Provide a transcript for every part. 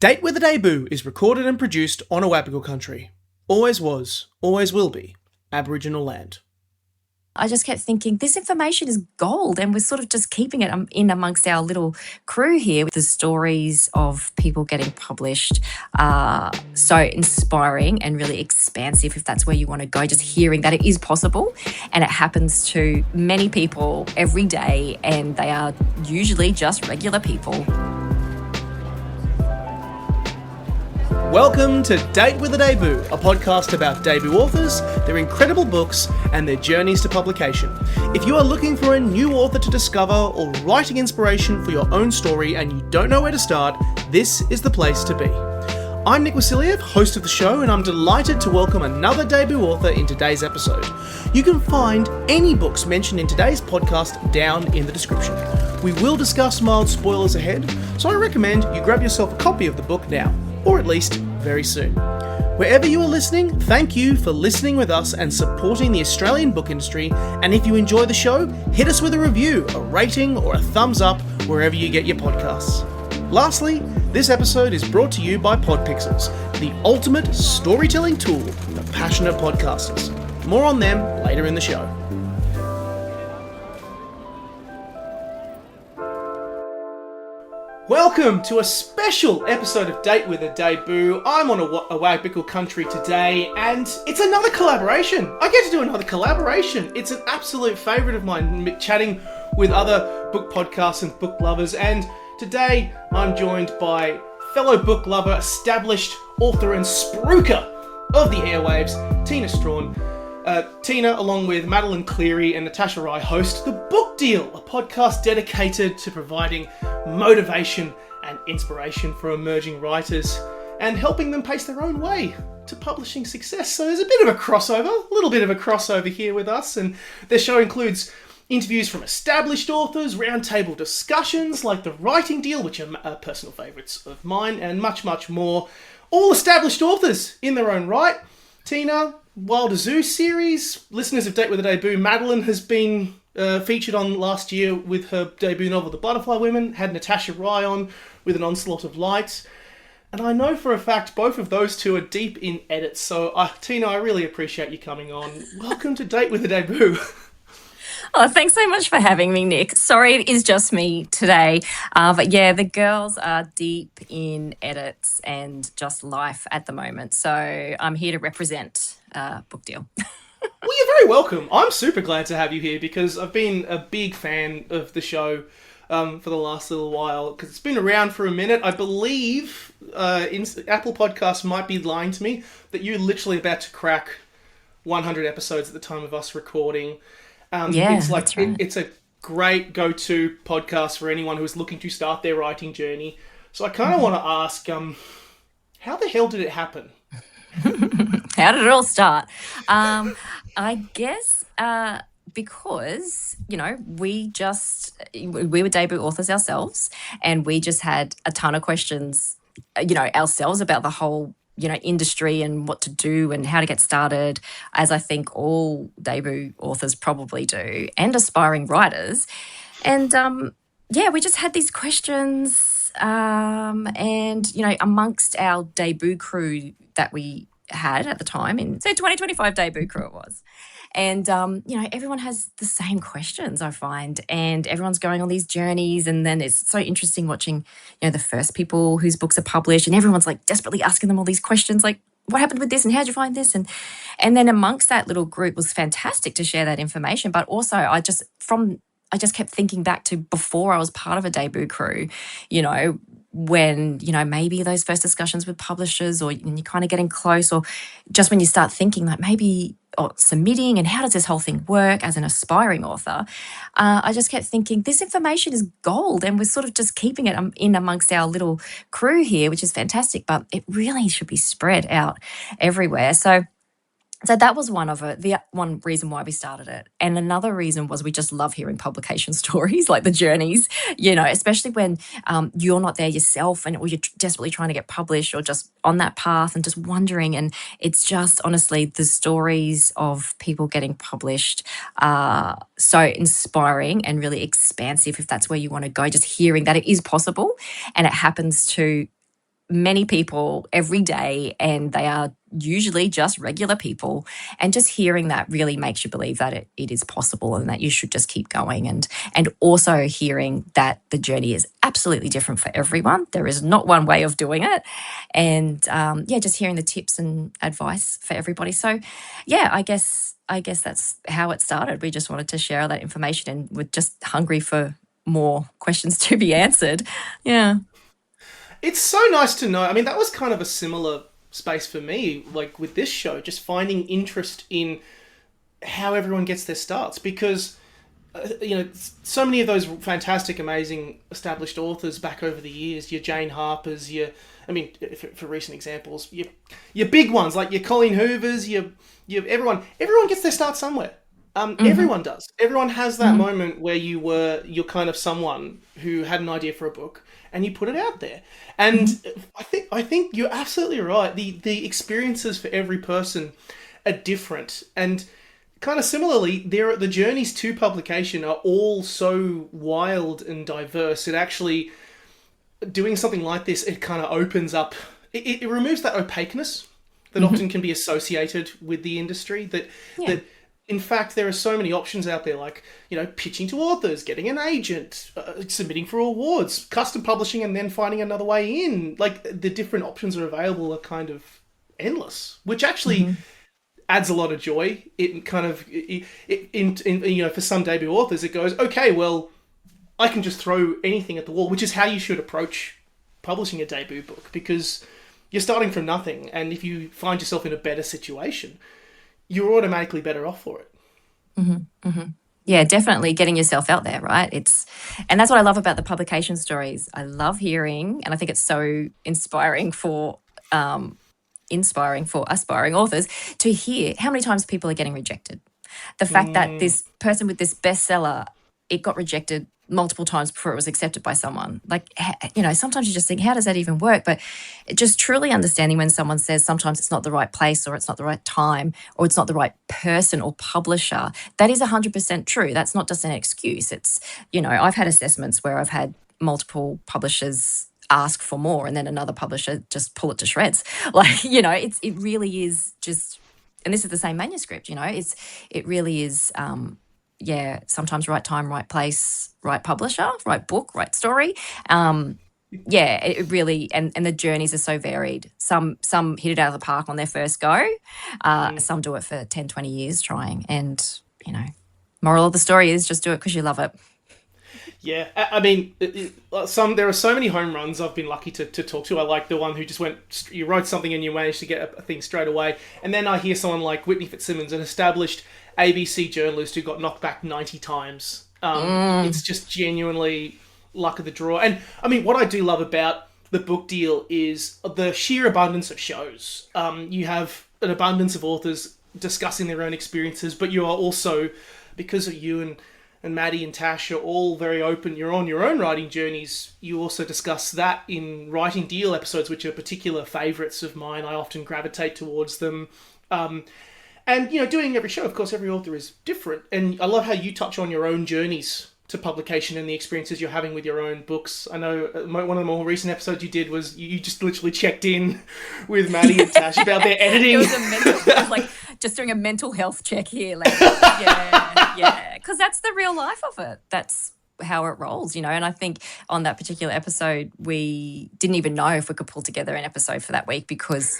Date with a Debut is recorded and produced on Awabakal Country. Always was, always will be, Aboriginal land. I just kept thinking, this information is gold, and we're sort of just keeping it in amongst our little crew here. The stories of people getting published are so inspiring and really expansive, if that's where you want to go, just hearing that it is possible and it happens to many people every day, and they are usually just regular people. Welcome to Date with a Debut, a podcast about debut authors, their incredible books, and their journeys to publication. If you are looking for a new author to discover or writing inspiration for your own story and you don't know where to start, this is the place to be. I'm Nick Wasiliev, host of the show, and I'm delighted to welcome another debut author in today's episode. You can find any books mentioned in today's podcast down in the description. We will discuss mild spoilers ahead, so I recommend you grab yourself a copy of the book now, or at least very soon. Wherever you are listening, thank you for listening with us and supporting the Australian book industry, and if you enjoy the show, hit us with a review, a rating, or a thumbs up wherever you get your podcasts. Lastly, this episode is brought to you by Podpixels, the ultimate storytelling tool for passionate podcasters. More on them later in the show. Welcome to a special episode of Date with a Debut. I'm on Awabakal Country today, and it's another collaboration. I get to do another collaboration. It's an absolute favourite of mine, chatting with other book podcasts and book lovers, and today I'm joined by fellow book lover, established author and spruiker of the airwaves, Tina Strachan. Tina, along with Madeline Cleary and Natasha Rai, host The Book Deal, a podcast dedicated to providing motivation and inspiration for emerging writers and helping them pace their own way to publishing success. So there's a bit of a crossover, a little bit of a crossover here with us, and their show includes interviews from established authors, roundtable discussions like The Writing Deal, which are personal favourites of mine, and much, much more. All established authors in their own right. Tina, Wilder Zoo series, listeners of Date with a Debut, Madeline has been featured on last year with her debut novel, The Butterfly Women, had Natasha Rai on with An Onslaught of Light, and I know for a fact both of those two are deep in edits, so Tina, I really appreciate you coming on. Welcome to Date with a Debut. Oh, thanks so much for having me, Nick. Sorry it is just me today. But yeah, the girls are deep in edits and just life at the moment. So I'm here to represent Book Deal. Well, you're very welcome. I'm super glad to have you here because I've been a big fan of the show for the last little while because it's been around for a minute. I believe Apple Podcasts might be lying to me that you're literally about to crack 100 episodes at the time of us recording. It's like that's right. It's a great go-to podcast for anyone who is looking to start their writing journey. So I kind of want to ask, how the hell did it happen? How did it all start? I guess because, we were debut authors ourselves, and we just had a ton of questions, ourselves about the whole industry and what to do and how to get started, as I think all debut authors probably do, and aspiring writers. And we just had these questions, and amongst our debut crew that we had at the time, in 2025 debut crew it was. And, everyone has the same questions, I find, and everyone's going on these journeys. And then it's so interesting watching, the first people whose books are published, and everyone's like desperately asking them all these questions, like, what happened with this and how'd you find this? And then amongst that little group was fantastic to share that information. But also I just kept thinking back to before I was part of a debut crew, when, maybe those first discussions with publishers, or you're kind of getting close, or just when you start thinking like maybe submitting and how does this whole thing work as an aspiring author, I just kept thinking this information is gold, and we're sort of just keeping it in amongst our little crew here, which is fantastic, but it really should be spread out everywhere. So that was the one reason why we started it. And another reason was we just love hearing publication stories, like the journeys, especially when you're not there yourself or you're desperately trying to get published or just on that path and just wondering. And it's just, honestly, the stories of people getting published are so inspiring and really expansive, if that's where you want to go, just hearing that it is possible and it happens to many people every day, and they are usually just regular people. And just hearing that really makes you believe that it is possible and that you should just keep going. And also hearing that the journey is absolutely different for everyone. There is not one way of doing it. And yeah, just hearing the tips and advice for everybody. So yeah, I guess that's how it started. We just wanted to share all that information, and we're just hungry for more questions to be answered. Yeah. It's so nice to know. I mean, that was kind of a similar space for me, like with this show, just finding interest in how everyone gets their starts because so many of those fantastic, amazing, established authors back over the years, your Jane Harpers, for recent examples, your big ones like your Colleen Hoovers, your everyone gets their start somewhere. Everyone does. Everyone has that moment where you're kind of someone who had an idea for a book and you put it out there. And I think you're absolutely right. The experiences for every person are different, and kind of similarly, the journeys to publication are all so wild and diverse. It actually, doing something like this, it kind of opens up. It removes that opaqueness that often can be associated with the industry. That in fact, there are so many options out there, like, pitching to authors, getting an agent, submitting for awards, custom publishing, and then finding another way in. Like, the different options are available are kind of endless, which actually adds a lot of joy. It kind of, for some debut authors, it goes, okay, well, I can just throw anything at the wall, which is how you should approach publishing a debut book, because you're starting from nothing, and if you find yourself in a better situation, you're automatically better off for it. Yeah, definitely getting yourself out there, right? And that's what I love about the publication stories. I love hearing, and I think it's so inspiring for aspiring authors to hear how many times people are getting rejected. The fact that this person with this bestseller, it got rejected multiple times before it was accepted by someone. Like, sometimes you just think, how does that even work? But just truly understanding when someone says sometimes it's not the right place, or it's not the right time, or it's not the right person or publisher, that is 100% true. That's not just an excuse. It's, I've had assessments where I've had multiple publishers ask for more and then another publisher just pull it to shreds. Like, it really is just, and this is the same manuscript, it really is, sometimes right time, right place, right publisher, right book, right story. It really, and the journeys are so varied. Some hit it out of the park on their first go. Some do it for 10, 20 years trying. And, moral of the story is just do it because you love it. Yeah, I mean, there are so many home runs I've been lucky to talk to. I like the one who just you wrote something and you managed to get a thing straight away. And then I hear someone like Whitney Fitzsimmons, an established ABC journalist who got knocked back 90 times. It's just genuinely luck of the draw. And I mean, what I do love about the book deal is the sheer abundance of shows. You have an abundance of authors discussing their own experiences, but you are also, because of you and Maddie and Tash are all very open, you're on your own writing journeys, you also discuss that in writing deal episodes, which are particular favourites of mine. I often gravitate towards them. And, doing every show, of course, every author is different. And I love how you touch on your own journeys to publication and the experiences you're having with your own books. I know one of the more recent episodes you did was you just literally checked in with Maddie and Tash about their editing. It was like just doing a mental health check here. Like, yeah. Because that's the real life of it. That's how it rolls, And I think on that particular episode, we didn't even know if we could pull together an episode for that week because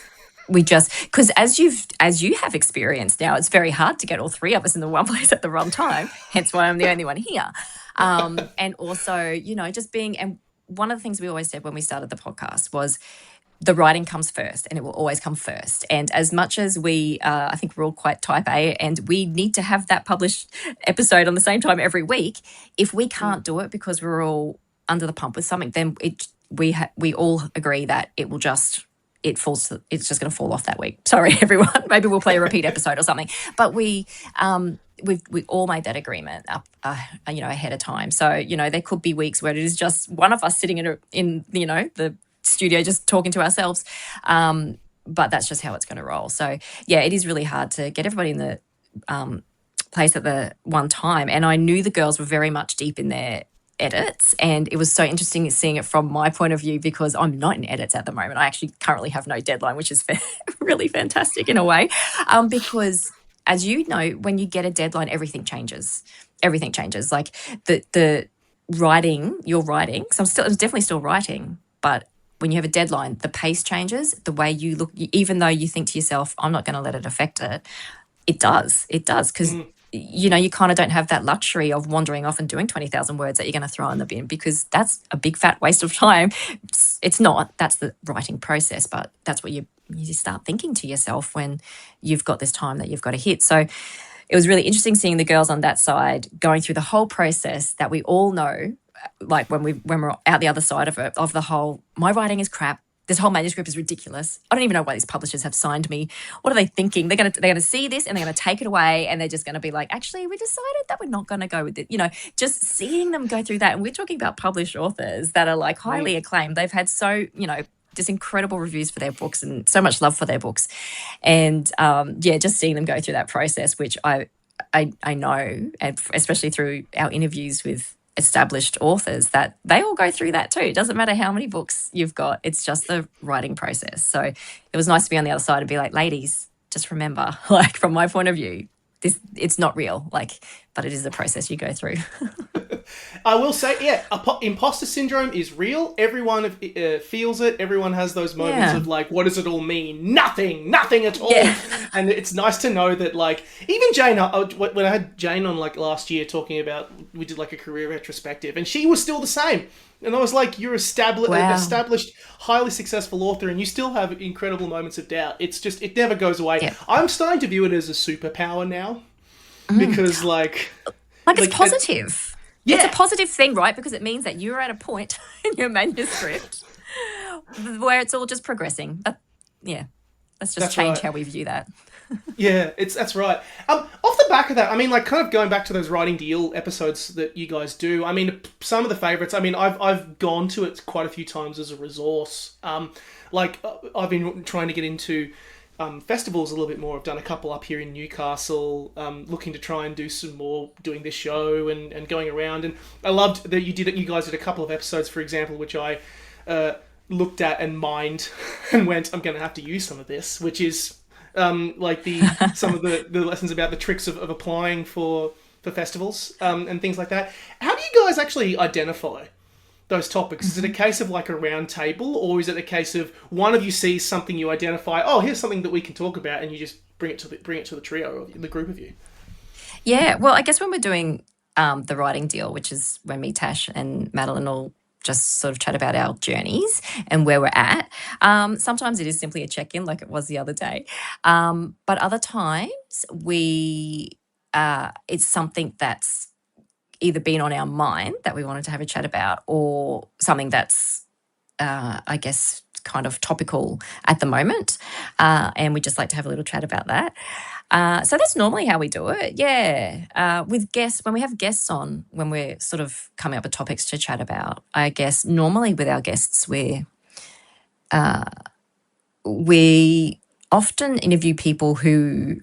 as you have experienced now, it's very hard to get all three of us in the one place at the wrong time, hence why I'm the only one here. And also, just being, and one of the things we always said when we started the podcast was the writing comes first and it will always come first. And as much as we, I think we're all quite type A and we need to have that published episode on the same time every week, if we can't do it because we're all under the pump with something, then we all agree that it's just going to fall off that week. Sorry, everyone. Maybe we'll play a repeat episode or something. But we all made that agreement up, ahead of time. So, there could be weeks where it is just one of us sitting in the studio just talking to ourselves. But that's just how it's going to roll. So, yeah, it is really hard to get everybody in the place at the one time. And I knew the girls were very much deep in their edits, and it was so interesting seeing it from my point of view because I'm not in edits at the moment. I actually currently have no deadline, which is really fantastic in a way, because as you know, when you get a deadline, everything changes. Everything changes. Like the writing, you're writing. So I'm definitely still writing, but when you have a deadline, the pace changes. The way you look, even though you think to yourself, "I'm not going to let it affect it," it does. It does because you know, you kind of don't have that luxury of wandering off and doing 20,000 words that you're going to throw in the bin because that's a big fat waste of time. It's not. That's the writing process, but that's what you start thinking to yourself when you've got this time that you've got to hit. So it was really interesting seeing the girls on that side going through the whole process that we all know, like when we're out the other side of it, of the whole, my writing is crap. This whole manuscript is ridiculous. I don't even know why these publishers have signed me. What are they thinking? They're gonna see this and they're gonna take it away and they're just gonna be like, actually, we decided that we're not gonna go with it. You know, just seeing them go through that. And we're talking about published authors that are like highly acclaimed. They've had so, you know, just incredible reviews for their books and so much love for their books. And just seeing them go through that process, which I know, and especially through our interviews with established authors, that they all go through that too. It doesn't matter how many books you've got. It's just the writing process. So it was nice to be on the other side and be like, ladies, just remember, like from my point of view, it's not real, like, but it is a process you go through. I will say, imposter syndrome is real. Everyone feels it. Everyone has those moments of like, what does it all mean? Nothing at all. Yeah. And it's nice to know that, like, even Jane, when I had Jane on like last year talking about, we did like a career retrospective, and she was still the same. And I was like, you're established, highly successful author, and you still have incredible moments of doubt. It's just, it never goes away. Yeah. I'm starting to view it as a superpower now, because like it's positive. Yeah. It's a positive thing, right? Because it means that you're at a point in your manuscript where it's all just progressing. Let's just change how we view that. Yeah, that's right. Off the back of that, I mean, like, kind of going back to those writing deal episodes that you guys do. I mean, some of the favorites. I mean, I've gone to it quite a few times as a resource. I've been trying to get into festivals a little bit more. I've done a couple up here in Newcastle, looking to try and do some more, doing this show and going around. And I loved that you guys did a couple of episodes, for example, which I looked at and mined and went, I'm going to have to use some of this, which is some of the lessons about the tricks of applying for festivals and things like that. How do you guys actually identify those topics? Is it a case of like a round table, or is it a case of one of you sees something, you identify, oh, here's something that we can talk about, and you just bring it to the trio of the group of you? Yeah, well, I guess when we're doing the writing deal, which is when me, Tash, and Madeline all just sort of chat about our journeys and where we're at. Sometimes it is simply a check-in, like it was the other day, but other times it's something that's either been on our mind that we wanted to have a chat about, or something that's, I guess, kind of topical at the moment, and we just like to have a little chat about that. So that's normally how we do it, with guests, when we have guests on, when we're sort of coming up with topics to chat about, I guess normally with our guests we often interview people who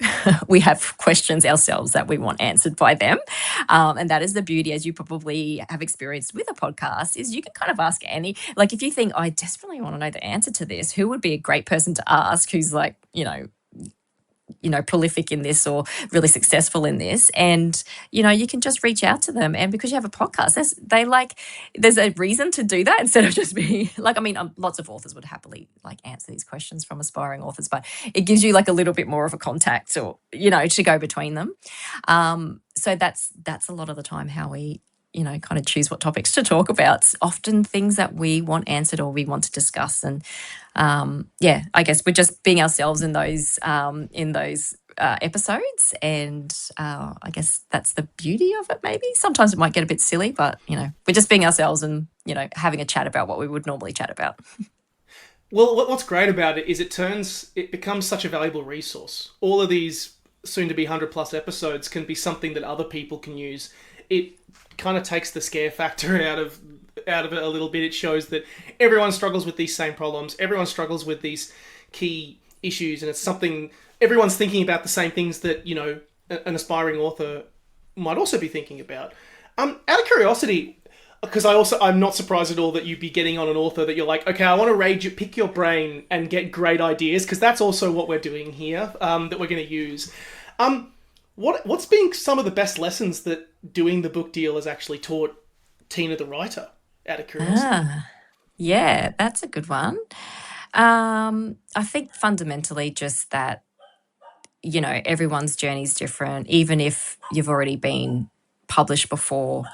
we have questions ourselves that we want answered by them. And that is the beauty, as you probably have experienced with a podcast, is you can kind of ask any, like if you think, I desperately want to know the answer to this, who would be a great person to ask who's like, prolific in this or really successful in this, and you can just reach out to them. And because you have a podcast, there's a reason to do that instead of just being like, lots of authors would happily like answer these questions from aspiring authors, but it gives you like a little bit more of a contact, or to go between them. So that's a lot of the time how we kind of choose what topics to talk about. It's often things that we want answered or we want to discuss. And I guess we're just being ourselves in those episodes. And I guess that's the beauty of it, maybe. Sometimes it might get a bit silly, but, we're just being ourselves and, having a chat about what we would normally chat about. Well, what's great about it is it becomes such a valuable resource. All of these soon-to-be 100-plus episodes can be something that other people can use. It kind of takes the scare factor out of it a little bit. It shows that everyone struggles with these same problems. Everyone struggles with these key issues, and it's something everyone's thinking about, the same things that an aspiring author might also be thinking about. Out of curiosity, because I'm not surprised at all that you'd be getting on an author that you're like, okay, I want to pick your brain and get great ideas, because that's also what we're doing here, that we're going to use. What's been some of the best lessons that doing the book deal has actually taught Tina the writer, out of curiosity? Yeah, that's a good one. I think fundamentally just that, everyone's journey is different. Even if you've already been published before,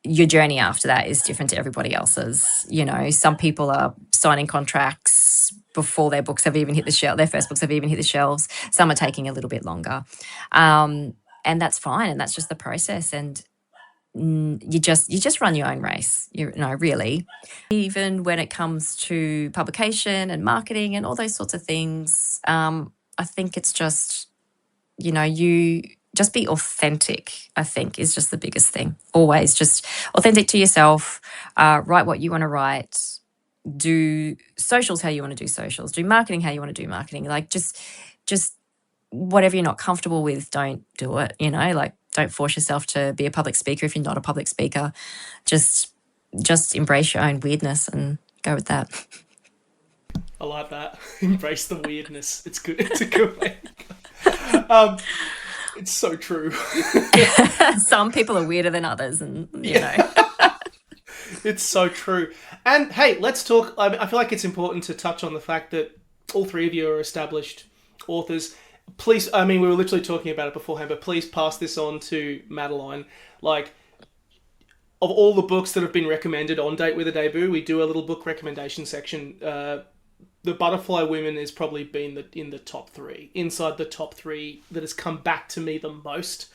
your journey after that is different to everybody else's. Some people are signing contracts before their books have even hit the shelf. Their first books have even hit the shelves. Some are taking a little bit longer, and that's fine. And that's just the process. And you just run your own race. Really. Even when it comes to publication and marketing and all those sorts of things, I think it's just you just be authentic, I think, is just the biggest thing. Always just authentic to yourself, write what you want to write, do socials how you want to do socials, do marketing how you want to do marketing. Like just whatever you're not comfortable with, don't do it, like don't force yourself to be a public speaker if you're not a public speaker. Just embrace your own weirdness and go with that. I like that. Embrace the weirdness. It's good. It's a good way. Um, it's so true. Some people are weirder than others, and It's so true. And hey, let's talk. I feel like it's important to touch on the fact that all three of you are established authors. Please, I mean, we were literally talking about it beforehand, but please pass this on to Madeline. Like, of all the books that have been recommended on Date with a Debut, we do a little book recommendation section. The Butterfly Women has probably been in the top three, inside the top three that has come back to me the most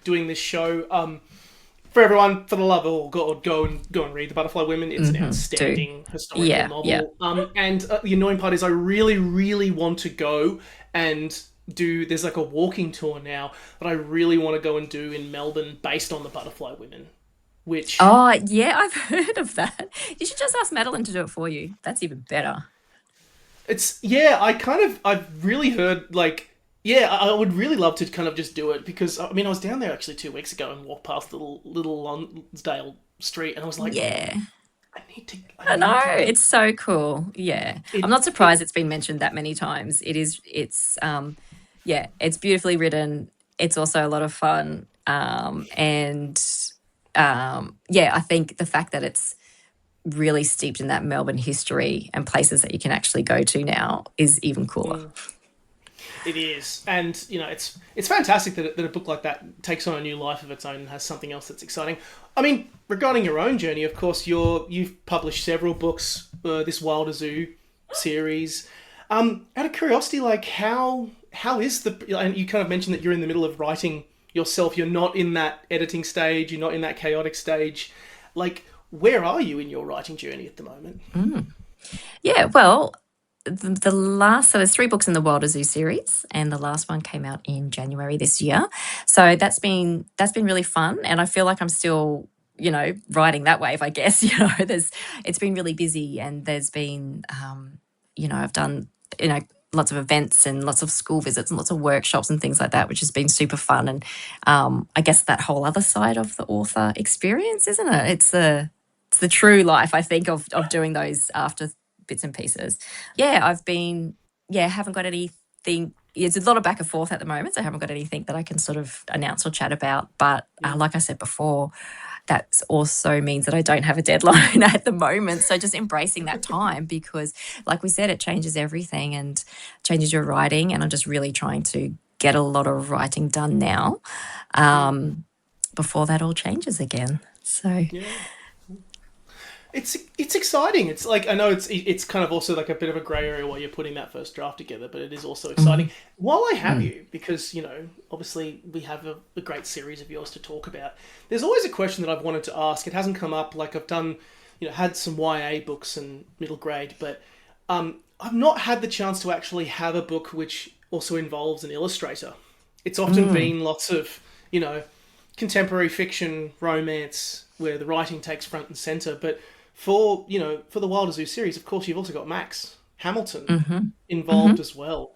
doing this show. For everyone, for the love of all, go and read The Butterfly Women. It's an outstanding historical novel. Yeah. And the annoying part is I really, really want to go and there's like a walking tour now that I really want to go and do in Melbourne based on The Butterfly Women, which... Oh, yeah, I've heard of that. You should just ask Madeline to do it for you. That's even better. I've really heard, like, I would really love to kind of just do it, because, I mean, I was down there actually 2 weeks ago and walked past little Lonsdale Street, and I was like, Yeah. I know, need to. it's so cool. Yeah. I'm not surprised it's been mentioned that many times. It's beautifully written. It's also a lot of fun. I think the fact that it's really steeped in that Melbourne history and places that you can actually go to now is even cooler. It is, and it's fantastic that a book like that takes on a new life of its own and has something else that's exciting. I mean, regarding your own journey, of course, you've published several books, this Wilder Zoo series. Out of curiosity, like how is and you kind of mentioned that you're in the middle of writing yourself. You're not in that editing stage. You're not in that chaotic stage. Like, where are you in your writing journey at the moment? Yeah, well, so there's 3 books in the Wilder Zoo series, and the last one came out in January this year. So that's been really fun, and I feel like I'm still, riding that wave, I guess. It's been really busy, and there's been, I've done, lots of events and lots of school visits and lots of workshops and things like that, which has been super fun. And I guess that whole other side of the author experience, isn't it? It's the true life, I think, of doing those after bits and pieces. Haven't got anything. It's a lot of back and forth at the moment, so I haven't got anything that I can sort of announce or chat about. But like I said before, that also means that I don't have a deadline at the moment. So just embracing that time, because like we said, it changes everything and changes your writing. And I'm just really trying to get a lot of writing done now, before that all changes again. So... Yeah. It's exciting. It's like, I know it's kind of also like a bit of a grey area while you're putting that first draft together, but it is also exciting. While I have you, because, obviously we have a great series of yours to talk about, there's always a question that I've wanted to ask. It hasn't come up. Like, I've done, had some YA books and middle grade, but I've not had the chance to actually have a book which also involves an illustrator. It's often been lots of, contemporary fiction, romance, where the writing takes front and centre, but for the Wilder Zoo series, of course, you've also got Max Hamilton involved as well.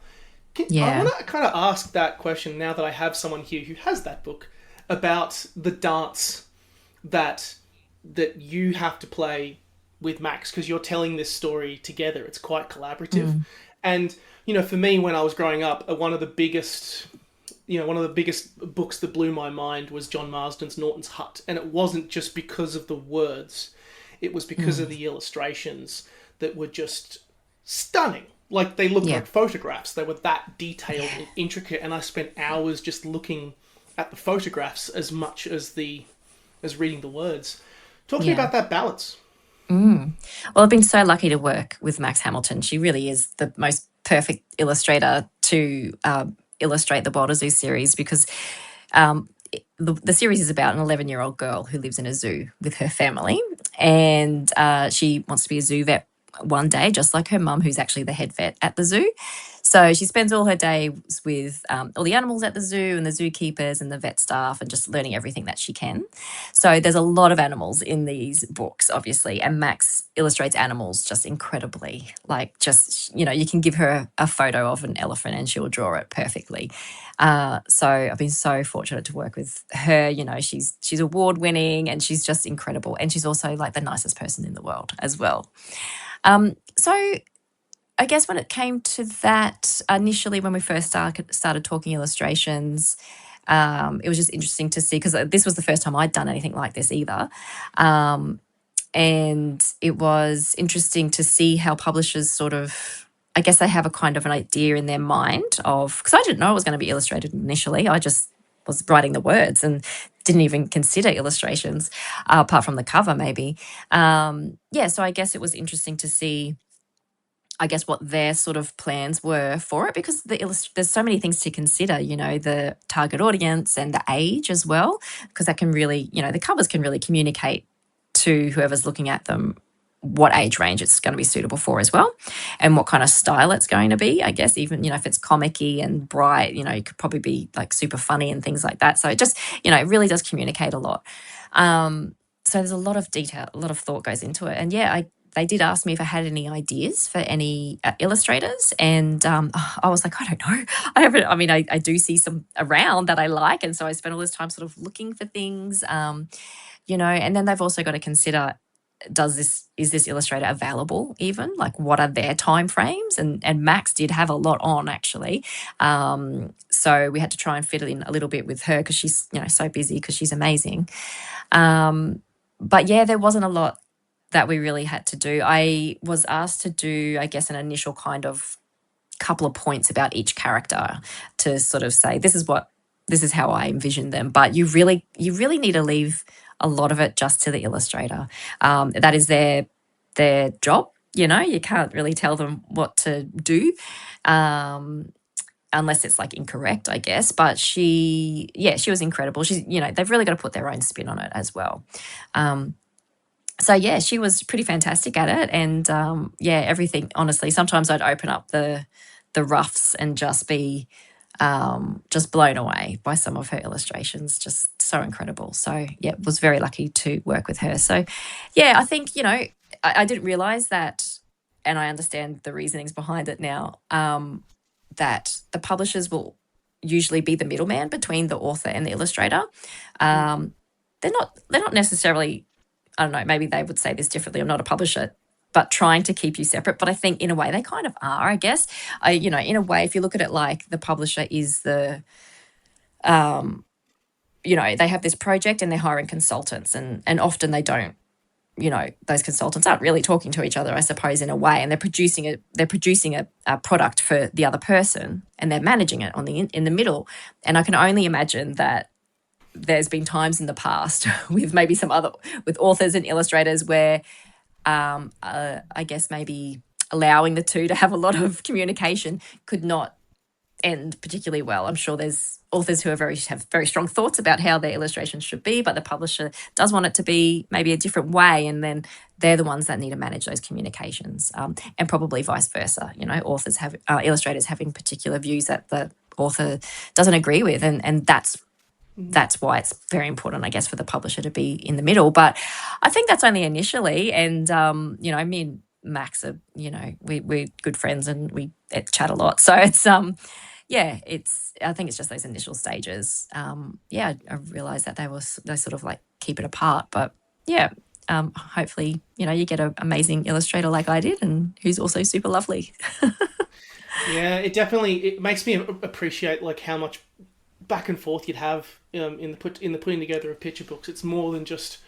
I want to kind of ask that question now that I have someone here who has that book, about the dance that that you have to play with Max because you're telling this story together. It's quite collaborative. Mm. And, for me, when I was growing up, one of the biggest books that blew my mind was John Marsden's Norton's Hut. And it wasn't just because of the words, it was because of Mm. the illustrations that were just stunning. Like, they looked Yeah. like photographs. They were that detailed Yeah. and intricate, and I spent hours just looking at the photographs as much as reading the words. Talk to me Yeah. about that balance. Mm. Well, I've been so lucky to work with Max Hamilton. She really is the most perfect illustrator to illustrate the Wilder Zoo series because um, the series is about an 11-year-old girl who lives in a zoo with her family, and she wants to be a zoo vet one day, just like her mum, who's actually the head vet at the zoo. So she spends all her days with all the animals at the zoo and the zookeepers and the vet staff and just learning everything that she can. So there's a lot of animals in these books, obviously, and Max illustrates animals just incredibly. Like, just, you can give her a photo of an elephant and she'll draw it perfectly. So I've been so fortunate to work with her. She's award winning and she's just incredible, and she's also like the nicest person in the world as well. So I guess when it came to that, initially when we first started talking illustrations, it was just interesting to see because this was the first time I'd done anything like this either. Um, and it was interesting to see how publishers sort of, I guess they have a kind of an idea in their mind of, because I didn't know it was going to be illustrated initially. I just was writing the words and didn't even consider illustrations apart from the cover maybe. Yeah, so I guess it was interesting to see, I guess, what their sort of plans were for it, because there's so many things to consider, the target audience and the age as well, because that can really, the covers can really communicate to whoever's looking at them what age range it's going to be suitable for as well, and what kind of style it's going to be. I guess even, if it's comic-y and bright, it could probably be like super funny and things like that. So it just, it really does communicate a lot. So there's a lot of detail, a lot of thought goes into it. And yeah, they did ask me if I had any ideas for any illustrators, and I was like, I don't know. I haven't. I mean, I do see some around that I like, and so I spent all this time sort of looking for things, And then they've also got to consider: is this illustrator available? Even like, what are their time frames? And Max did have a lot on actually, so we had to try and fit it in a little bit with her because she's so busy because she's amazing. But yeah, there wasn't a lot that we really had to do. I was asked to do, I guess, an initial kind of couple of points about each character to sort of say, this is how I envision them. But you really need to leave a lot of it just to the illustrator. That is their job. You can't really tell them what to do. Unless it's like incorrect, I guess. But she was incredible. She's, they've really got to put their own spin on it as well. So yeah, she was pretty fantastic at it, and everything. Honestly, sometimes I'd open up the roughs and just be just blown away by some of her illustrations. Just so incredible. So yeah, was very lucky to work with her. So yeah, I think I didn't realize that, and I understand the reasonings behind it now. That the publishers will usually be the middleman between the author and the illustrator. They're not necessarily, I don't know, maybe they would say this differently. I'm not a publisher, but trying to keep you separate. But I think in a way they kind of are, I guess. In a way, if you look at it like the publisher is the, they have this project and they're hiring consultants, and often they don't, those consultants aren't really talking to each other, I suppose, in a way, and they're producing a product for the other person, and they're managing it in the middle. And I can only imagine that there's been times in the past with maybe with authors and illustrators where I guess maybe allowing the two to have a lot of communication could not end particularly well. I'm sure there's authors who have very strong thoughts about how their illustrations should be, but the publisher does want it to be maybe a different way, and then they're the ones that need to manage those communications, and probably vice versa. Authors have illustrators having particular views that the author doesn't agree with, and that's why it's very important, I guess, for the publisher to be in the middle. But I think that's only initially. And, me and Max are, we're good friends and we chat a lot. So it's, I think it's just those initial stages. I realized that they sort of like keep it apart. But yeah, hopefully, you get an amazing illustrator like I did, and who's also super lovely. Yeah, it makes me appreciate like how much back and forth you'd have in the putting together of picture books. It's more than just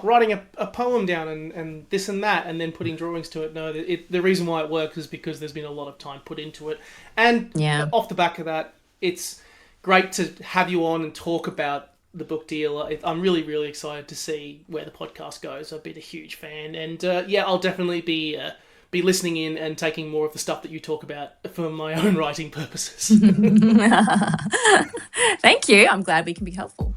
writing a poem down and this and that and then putting drawings to it. No, the reason why it works is because there's been a lot of time put into it, and Yeah. off the back of that, it's great to have you on and talk about the book deal. I'm really, really excited to see where the podcast goes. I've been a huge fan, and I'll definitely be listening in and taking more of the stuff that you talk about for my own writing purposes. Thank you. I'm glad we can be helpful.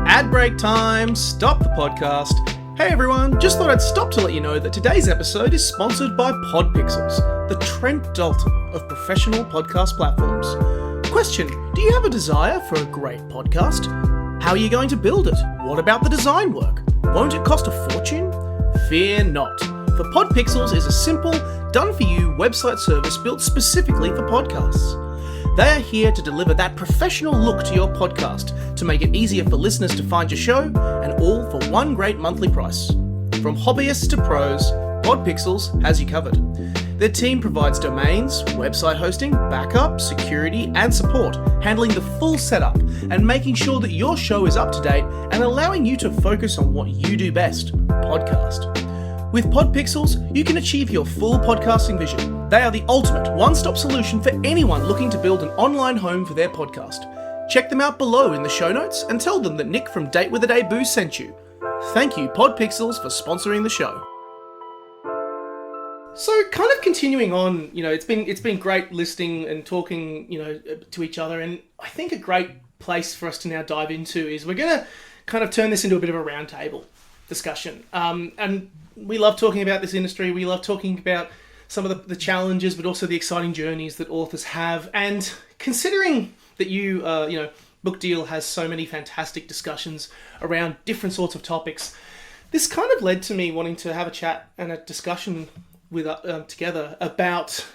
Ad break time. Stop the podcast. Hey everyone, just thought I'd stop to let you know that today's episode is sponsored by Podpixels, the Trent Dalton of professional podcast platforms. Question: do you have a desire for a great podcast? How are you going to build it? What about the design work? Won't it cost a fortune? Fear not, for Podpixels is a simple, done-for-you website service built specifically for podcasts. They are here to deliver that professional look to your podcast to make it easier for listeners to find your show, and all for one great monthly price. From hobbyists to pros, Podpixels has you covered. Their team provides domains, website hosting, backup, security, and support, handling the full setup and making sure that your show is up to date and allowing you to focus on what you do best, podcast. With Podpixels, you can achieve your full podcasting vision. They are the ultimate one-stop solution for anyone looking to build an online home for their podcast. Check them out below in the show notes and tell them that Nick from Date with a Debut sent you. Thank you, Podpixels, for sponsoring the show. So, kind of continuing on, it's been great listening and talking, to each other, and I think a great place for us to now dive into is we're going to kind of turn this into a bit of a roundtable discussion. And we love talking about this industry. We love talking about some of the challenges, but also the exciting journeys that authors have. And considering that Book Deal has so many fantastic discussions around different sorts of topics, this kind of led to me wanting to have a chat and a discussion with together about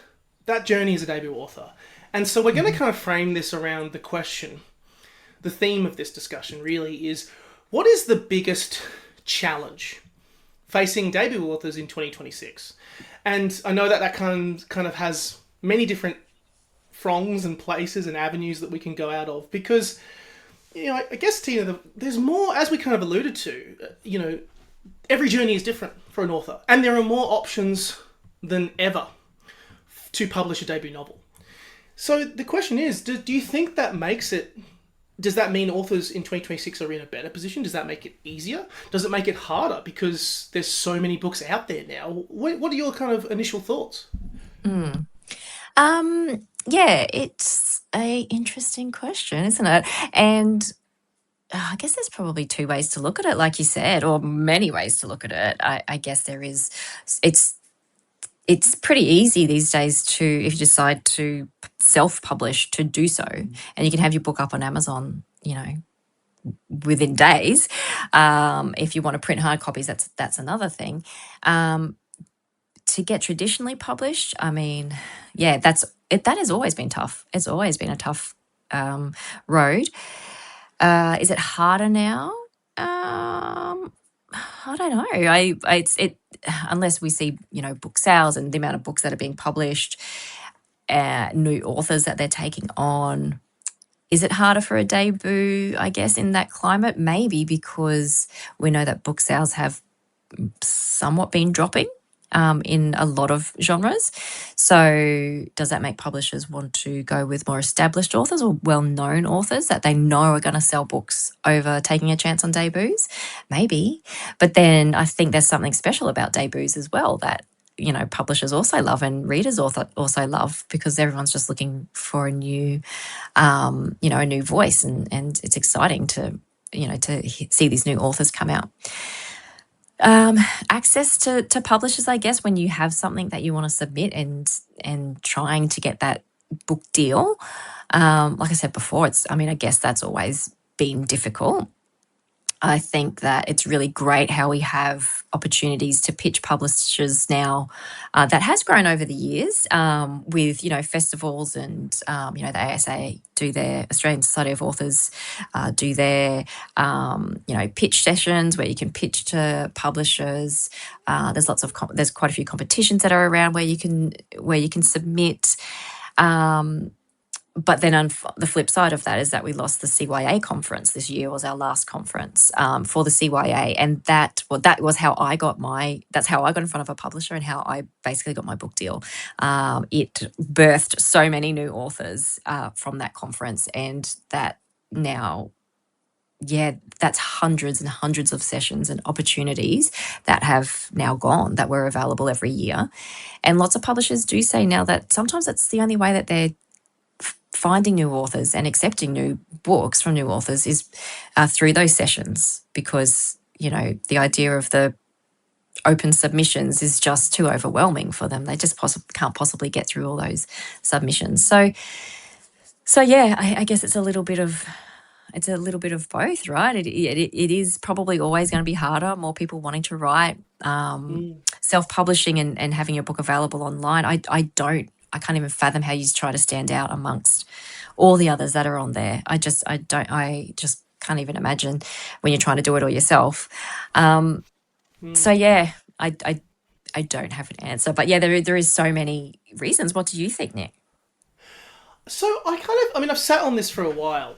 that journey as a debut author. And so we're going to kind of frame this around the question. The theme of this discussion really is, what is the biggest challenge facing debut authors in 2026? And I know that kind of has many different prongs and places and avenues that we can go out of, because I guess, Tina, there's more, as we kind of alluded to, every journey is different for an author, and there are more options than ever to publish a debut novel. So the question is, do you think that makes it, does that mean authors in 2026 are in a better position? Does that make it easier? Does it make it harder because there's so many books out there now? What are your kind of initial thoughts? Yeah, it's a interesting question, isn't it? And I guess there's probably two ways to look at it, like you said, or many ways to look at it. I guess there is. It's pretty easy these days to, if you decide to self-publish, to do so, and you can have your book up on Amazon, within days. If you want to print hard copies, that's another thing. To get traditionally published, I mean, yeah, that has always been tough. It's always been a tough road. Is it harder now? I don't know. Unless we see, book sales and the amount of books that are being published, new authors that they're taking on. Is it harder for a debut, I guess, in that climate? Maybe, because we know that book sales have somewhat been dropping in a lot of genres. So does that make publishers want to go with more established authors or well-known authors that they know are going to sell books over taking a chance on debuts? Maybe. But then I think there's something special about debuts as well that, publishers also love and readers also love, because everyone's just looking for a new, a new voice, and it's exciting to see these new authors come out. Access to publishers, I guess, when you have something that you want to submit and trying to get that book deal. Like I said before, I guess that's always been difficult. I think that it's really great how we have opportunities to pitch publishers now. That has grown over the years with, festivals and, the ASA do their Australian Society of Authors do their, pitch sessions where you can pitch to publishers. There's quite a few competitions that are around where you can submit. But then on the flip side of that is that we lost the CYA conference this year. Was our last conference for the CYA, and that was how I got that's how I got in front of a publisher and how I basically got my book deal. It birthed so many new authors from that conference, and that now, yeah, that's hundreds and hundreds of sessions and opportunities that have now gone that were available every year. And lots of publishers do say now that sometimes that's the only way that they're finding new authors and accepting new books from new authors is through those sessions, because the idea of the open submissions is just too overwhelming for them. They just can't possibly get through all those submissions. So yeah, I guess it's a little bit of both, right? It is probably always going to be harder. More people wanting to write, self-publishing and having your book available online. I can't even fathom how you try to stand out amongst all the others that are on there. I just can't even imagine when you're trying to do it all yourself. So yeah, I don't have an answer, but yeah, there is so many reasons. What do you think, Nick? So I've sat on this for a while.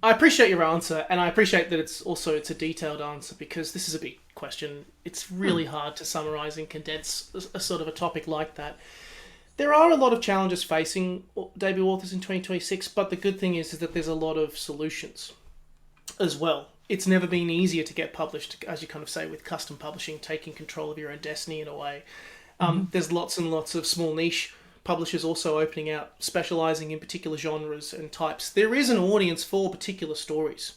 I appreciate your answer, and I appreciate that it's a detailed answer, because this is a big question. It's really hard to summarize and condense a sort of a topic like that. There are a lot of challenges facing debut authors in 2026, but the good thing is that there's a lot of solutions as well. It's never been easier to get published, as you kind of say, with custom publishing, taking control of your own destiny in a way. There's lots and lots of small niche publishers also opening out, specializing in particular genres and types. There is an audience for particular stories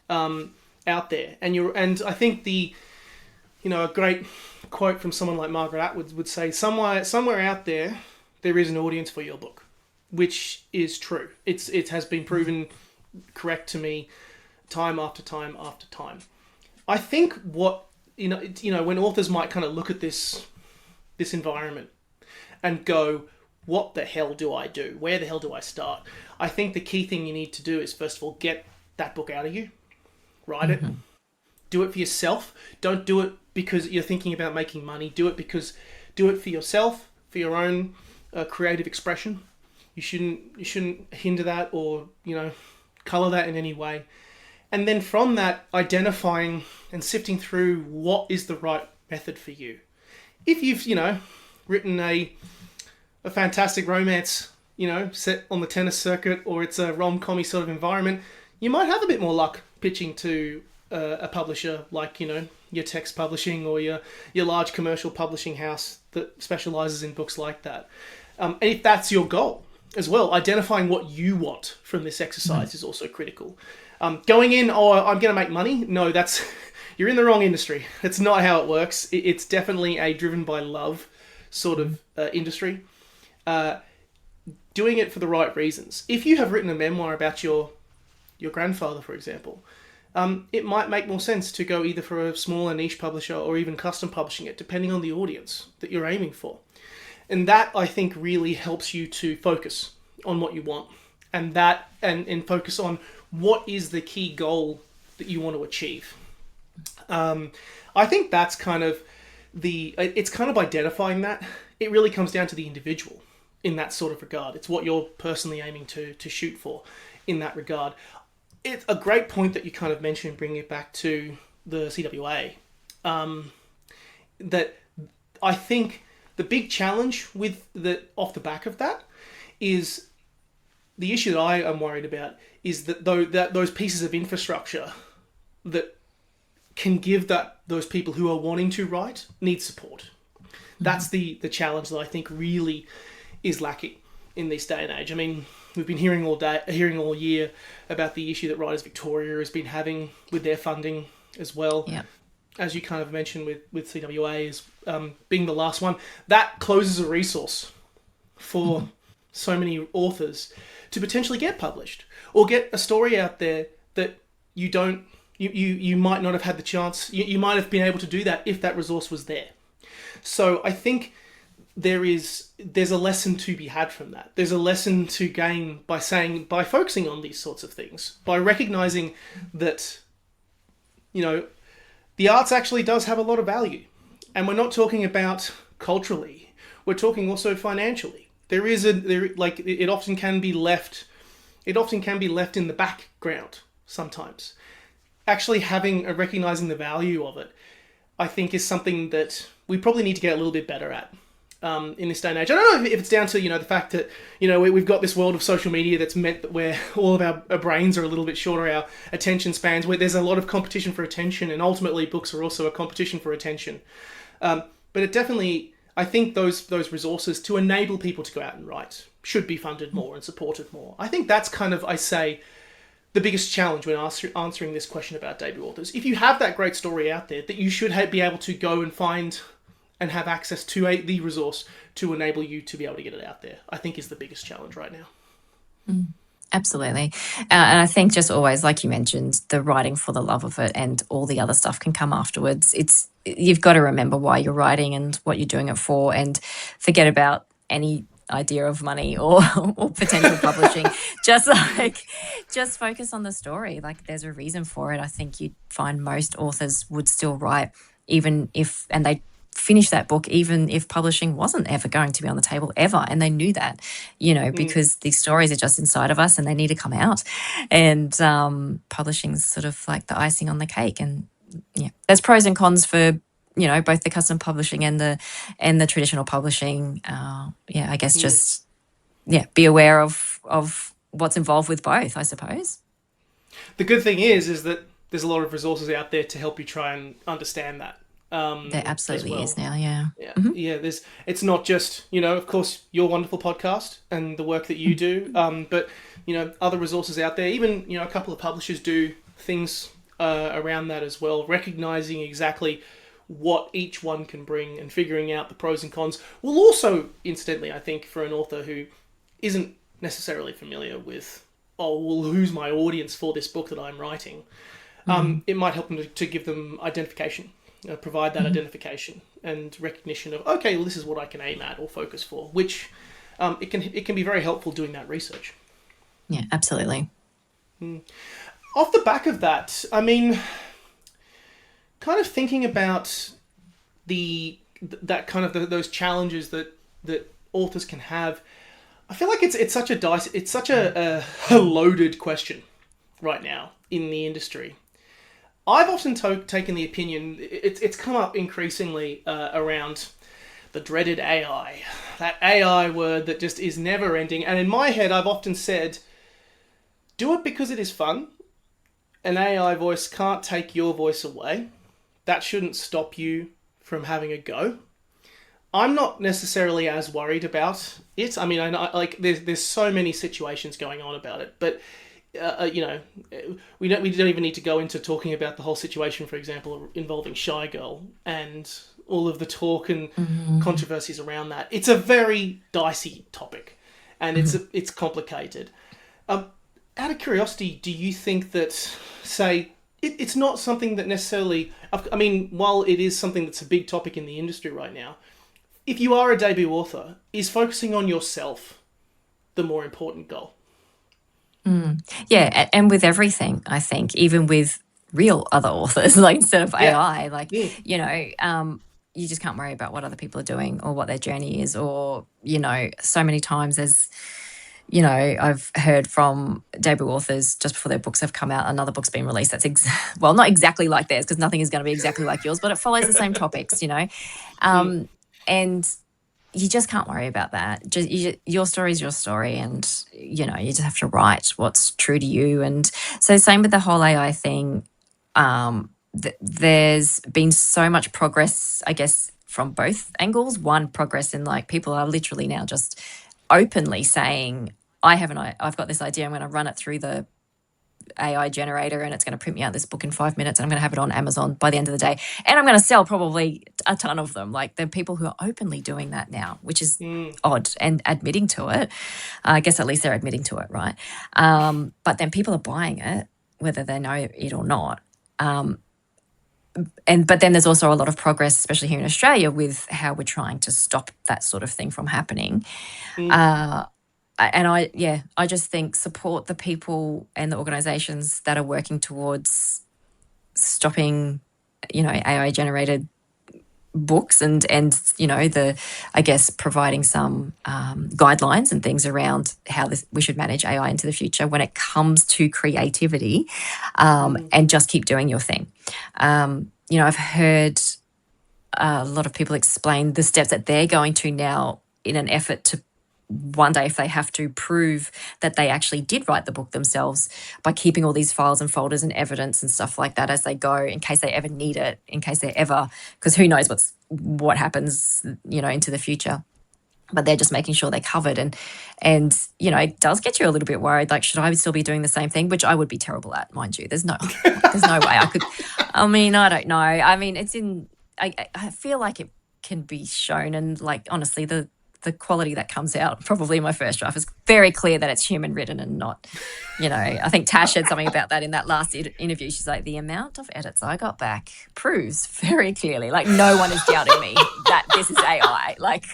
out there, and I think a great quote from someone like Margaret Atwood would say, somewhere out there is an audience for your book, which is true. It has been proven correct to me time after time after time. I think when authors might kind of look at this environment and go, what the hell do I do? Where the hell do I start? I think the key thing you need to do is, first of all, get that book out of you. Write it. Do it for yourself. Don't do it because you're thinking about making money. Do it for yourself, for your own creative expression. You shouldn't hinder that or, color that in any way. And then from that, identifying and sifting through what is the right method for you. If you've, written a fantastic romance, set on the tennis circuit, or it's a rom-com-y sort of environment, you might have a bit more luck pitching to a publisher like, your text publishing or your large commercial publishing house that specializes in books like that. And if that's your goal as well, identifying what you want from this exercise is also critical. Going in, I'm going to make money. No, you're in the wrong industry. That's not how it works. It's definitely a driven by love sort of industry. Doing it for the right reasons. If you have written a memoir about your grandfather, for example, it might make more sense to go either for a smaller niche publisher or even custom publishing it, depending on the audience that you're aiming for. And that, I think, really helps you to focus on what you want, and focus on what is the key goal that you want to achieve. I think that's it's kind of identifying that. It really comes down to the individual in that sort of regard. It's what you're personally aiming to shoot for in that regard. It's a great point that you kind of mentioned, bringing it back to the CWA. That I think the big challenge off the back of that is the issue that I am worried about is that those pieces of infrastructure that can give those people who are wanting to write need support. That's the challenge that I think really is lacking in this day and age. I mean, we've been hearing all year about the issue that Writers Victoria has been having with their funding as well. Yeah. As you kind of mentioned with CWA as being the last one, that closes a resource for so many authors to potentially get published or get a story out there that you might not have had the chance. You might have been able to do that if that resource was there. So I think there's a lesson to be had from that. There's a lesson to gain by focusing on these sorts of things, by recognizing that, the arts actually does have a lot of value. And we're not talking about culturally. We're talking also financially. It often can be left in the background sometimes. Actually recognizing the value of it, I think, is something that we probably need to get a little bit better at in this day and age. I don't know if it's down to, the fact that, we've got this world of social media that's meant that where all of our brains are a little bit shorter, our attention spans, where there's a lot of competition for attention, and ultimately books are also a competition for attention. But it definitely, I think those resources to enable people to go out and write should be funded more and supported more. I think that's kind of, I say, the biggest challenge when answering this question about debut authors. If you have that great story out there, that you should be able to go and find and have access to the resource to enable you to be able to get it out there, I think is the biggest challenge right now. Absolutely. And I think just always, like you mentioned, the writing for the love of it and all the other stuff can come afterwards. You've got to remember why you're writing and what you're doing it for, and forget about any idea of money or potential publishing. Just focus on the story. Like, there's a reason for it. I think you'd find most authors would still write and they finish that book even if publishing wasn't ever going to be on the table ever, and they knew that, because these stories are just inside of us and they need to come out, and publishing's sort of like the icing on the cake. And there's pros and cons for both the custom publishing and the traditional publishing. I guess just be aware of what's involved with both, I suppose. The good thing is that there's a lot of resources out there to help you try and understand that. There absolutely is now, yeah. It's not just, of course, your wonderful podcast and the work that you do, but, other resources out there, even, a couple of publishers do things around that as well, recognizing exactly what each one can bring and figuring out the pros and cons will also, incidentally, I think, for an author who isn't necessarily familiar with, who's my audience for this book that I'm writing, it might help them to give them identification. Provide that identification and recognition of, okay, well, this is what I can aim at or focus for, which it can be very helpful doing that research. Yeah, absolutely. Off the back of that, I mean, kind of thinking about those challenges that authors can have, I feel like it's such a loaded question right now in the industry. I've often taken the opinion, it's come up increasingly around the dreaded AI. That AI word that just is never ending. And in my head, I've often said, do it because it is fun. An AI voice can't take your voice away. That shouldn't stop you from having a go. I'm not necessarily as worried about it. I mean, I know, like, there's so many situations going on about it, but we don't even need to go into talking about the whole situation, for example, involving Shy Girl and all of the talk and controversies around that. It's a very dicey topic, and it's complicated. Out of curiosity, do you think that, say, it's not something that necessarily, I mean, while it is something that's a big topic in the industry right now, if you are a debut author, is focusing on yourself the more important goal? Yeah, and with everything, I think, even with real other authors, like instead of AI, like, you just can't worry about what other people are doing or what their journey is, or, so many times as, I've heard from debut authors just before their books have come out, another book's been released that's, not exactly like theirs, because nothing is going to be exactly like yours, but it follows the same topics, and you just can't worry about that. Your story is your story, and, you just have to write what's true to you. And so same with the whole AI thing. There's been so much progress, I guess, from both angles. One, progress in, like, people are literally now just openly saying, I've got this idea, I'm going to run it through the AI generator and it's going to print me out this book in 5 minutes, and I'm going to have it on Amazon by the end of the day, and I'm going to sell probably a ton of them. Like, there are people who are openly doing that now, which is odd, and admitting to it. I guess at least they're admitting to it, right? But then people are buying it, whether they know it or not. But then there's also a lot of progress, especially here in Australia, with how we're trying to stop that sort of thing from happening. And I just think support the people and the organisations that are working towards stopping, AI generated books and I guess providing some guidelines and things around how we should manage AI into the future when it comes to creativity, and just keep doing your thing. I've heard a lot of people explain the steps that they're going to now in an effort to one day, if they have to, prove that they actually did write the book themselves by keeping all these files and folders and evidence and stuff like that as they go, in case they ever need it, in case they ever, because who knows what happens, into the future. But they're just making sure they're covered. And it does get you a little bit worried. Like, should I still be doing the same thing? Which I would be terrible at, mind you. There's no way I could. I mean, I don't know. I mean, I feel like it can be shown, and like, honestly, the quality that comes out probably in my first draft is very clear that it's human written and not, I think Tash said something about that in that last interview. She's like, the amount of edits I got back proves very clearly, like, no one is doubting me that this is AI, like,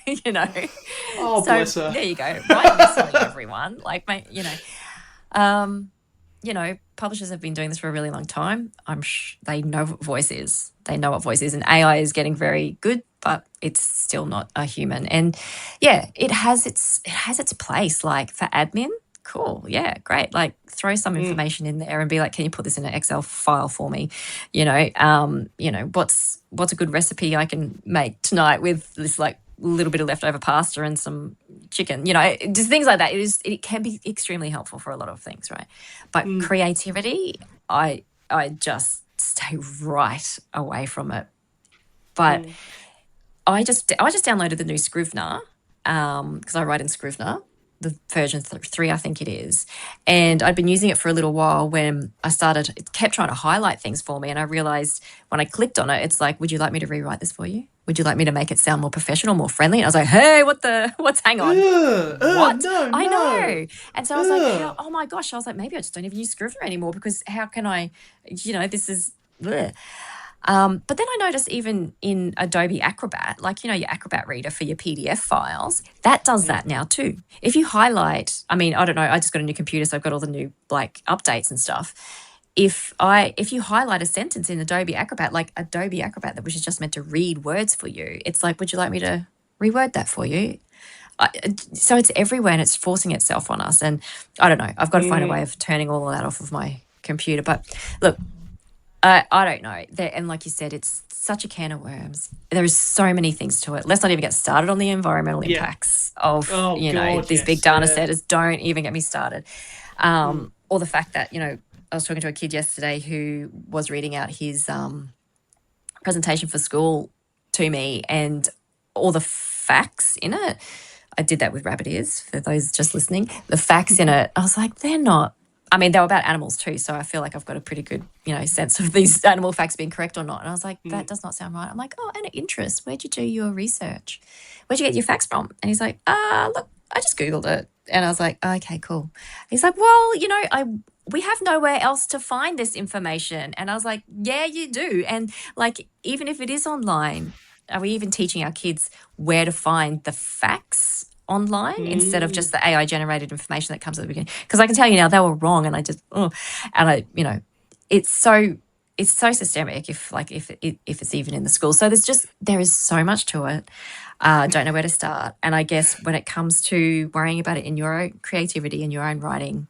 Oh, so bless her. there you go, right? Necessarily everyone, like, publishers have been doing this for a really long time. They know what voice is. They know what voice is, and AI is getting very good, but it's still not a human. And yeah, it has its place. Like, for admin, cool, yeah, great. Like, throw some information in there and be like, can you put this in an Excel file for me? What's a good recipe I can make tonight with this, like, little bit of leftover pasta and some chicken, just things like that. It can be extremely helpful for a lot of things, right? But creativity, I just stay right away from it. But I just downloaded the new Scrivener, because I write in Scrivener, the version 3, I think it is. And I'd been using it for a little while when I started. It kept trying to highlight things for me, and I realised when I clicked on it, it's like, would you like me to rewrite this for you? Would you like me to make it sound more professional, more friendly? And I was like, hey, hang on. What? No. I know. And so I was like, oh my gosh. I was like, maybe I just don't even use Scrivener anymore, because how can I, this is... Bleh. But then I noticed even in Adobe Acrobat, like, your Acrobat reader for your PDF files, that does that now too. If you highlight, I mean, I don't know, I just got a new computer, so I've got all the new, like, updates and stuff. If you highlight a sentence in Adobe Acrobat, which is just meant to read words for you, it's like, would you like me to reword that for you? So it's everywhere, and it's forcing itself on us. And I don't know, I've got to find a way of turning all of that off of my computer. But look, I don't know. And like you said, it's such a can of worms. There is so many things to it. Let's not even get started on the environmental impacts of, these big data setters. Don't even get me started. Or the fact that, I was talking to a kid yesterday who was reading out his presentation for school to me, and all the facts in it. I did that with rabbit ears for those just listening. The facts in it, I was like, they're not. I mean, they were about animals too, so I feel like I've got a pretty good, sense of these animal facts being correct or not. And I was like, that does not sound right. I'm like, and interest. Where'd you do your research? Where'd you get your facts from? And he's like, look, I just Googled it. And I was like, okay, cool. He's like, well, we have nowhere else to find this information. And I was like, yeah, you do. And like, even if it is online, are we even teaching our kids where to find the facts online instead of just the AI generated information that comes at the beginning? Because I can tell you now, they were wrong, and it's so systemic if it's even in the school. So there is so much to it. Don't know where to start. And I guess when it comes to worrying about it in your own creativity and your own writing,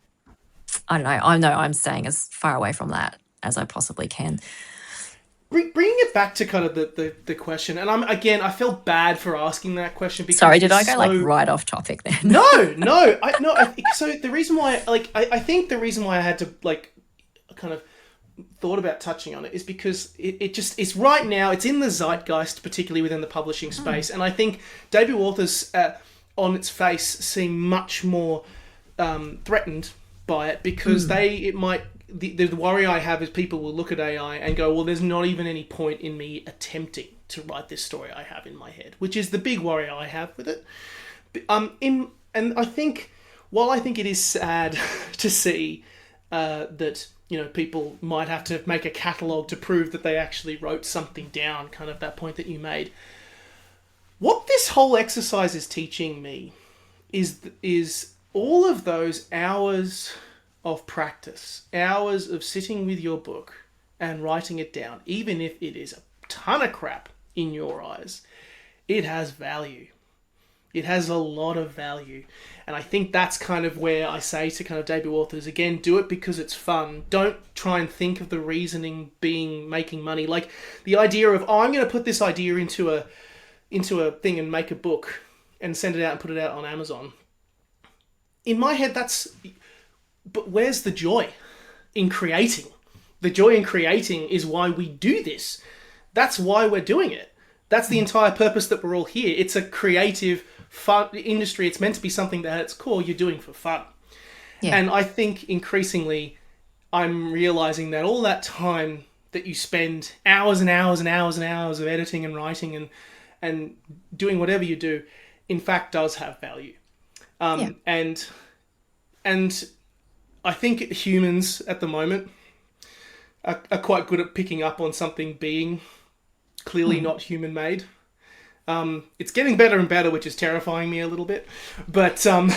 I don't know. I know I'm staying as far away from that as I possibly can. Bringing it back to kind of the question, and I feel bad for asking that question because... Sorry, did I go like right off topic then? No. So the reason why, I think the reason why I had to kind of thought about touching on it is because it just is right now. It's in the zeitgeist, particularly within the publishing space, and I think debut authors, on its face, seem much more threatened by it because the worry I have is people will look at AI and go, well, there's not even any point in me attempting to write this story I have in my head, which is the big worry I have with it. And I think, while I think it is sad to see that people might have to make a catalogue to prove that they actually wrote something down, kind of that point that you made. What this whole exercise is teaching me is all of those hours of practice, hours of sitting with your book and writing it down, even if it is a ton of crap in your eyes, it has value. It has a lot of value. And I think that's kind of where I say to kind of debut authors, again, do it because it's fun. Don't try and think of the reasoning being making money. Like the idea of, I'm going to put this idea into a thing and make a book and send it out and put it out on Amazon. In my head, but where's the joy in creating? The joy in creating is why we do this. That's why we're doing it. That's the entire purpose that we're all here. It's a creative, fun industry. It's meant to be something that at its core you're doing for fun. Yeah. And I think increasingly I'm realizing that all that time that you spend hours and hours and hours and hours of editing and writing and doing whatever you do, in fact, does have value. And I think humans at the moment are quite good at picking up on something being clearly not human-made. It's getting better and better, which is terrifying me a little bit. But and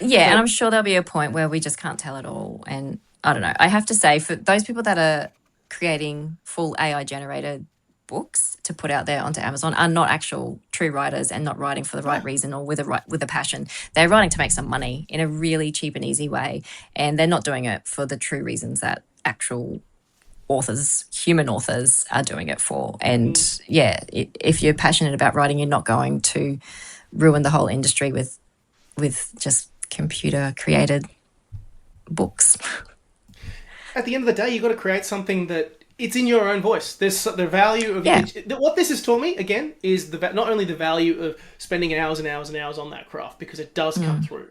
I'm sure there'll be a point where we just can't tell it all. And I don't know. I have to say, for those people that are creating full AI-generated books to put out there onto Amazon are not actual true writers and not writing for the right reason or with a passion. They're writing to make some money in a really cheap and easy way, and they're not doing it for the true reasons that actual authors, human authors, are doing it for. And if you're passionate about writing, you're not going to ruin the whole industry with just computer created books. At the end of the day, you've got to create something that it's in your own voice. There's the value of what this has taught me again is not only the value of spending hours and hours and hours on that craft, because it does come through.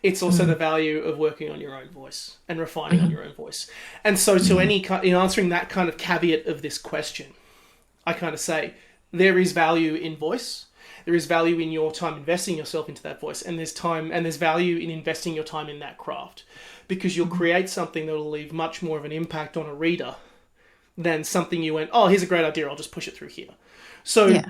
It's also the value of working on your own voice and refining on your own voice. And so in answering that kind of caveat of this question, I kind of say there is value in voice. There is value in your time investing yourself into that voice, and there's value in investing your time in that craft, because you'll create something that will leave much more of an impact on a reader than something you went, oh, here's a great idea, I'll just push it through here. So,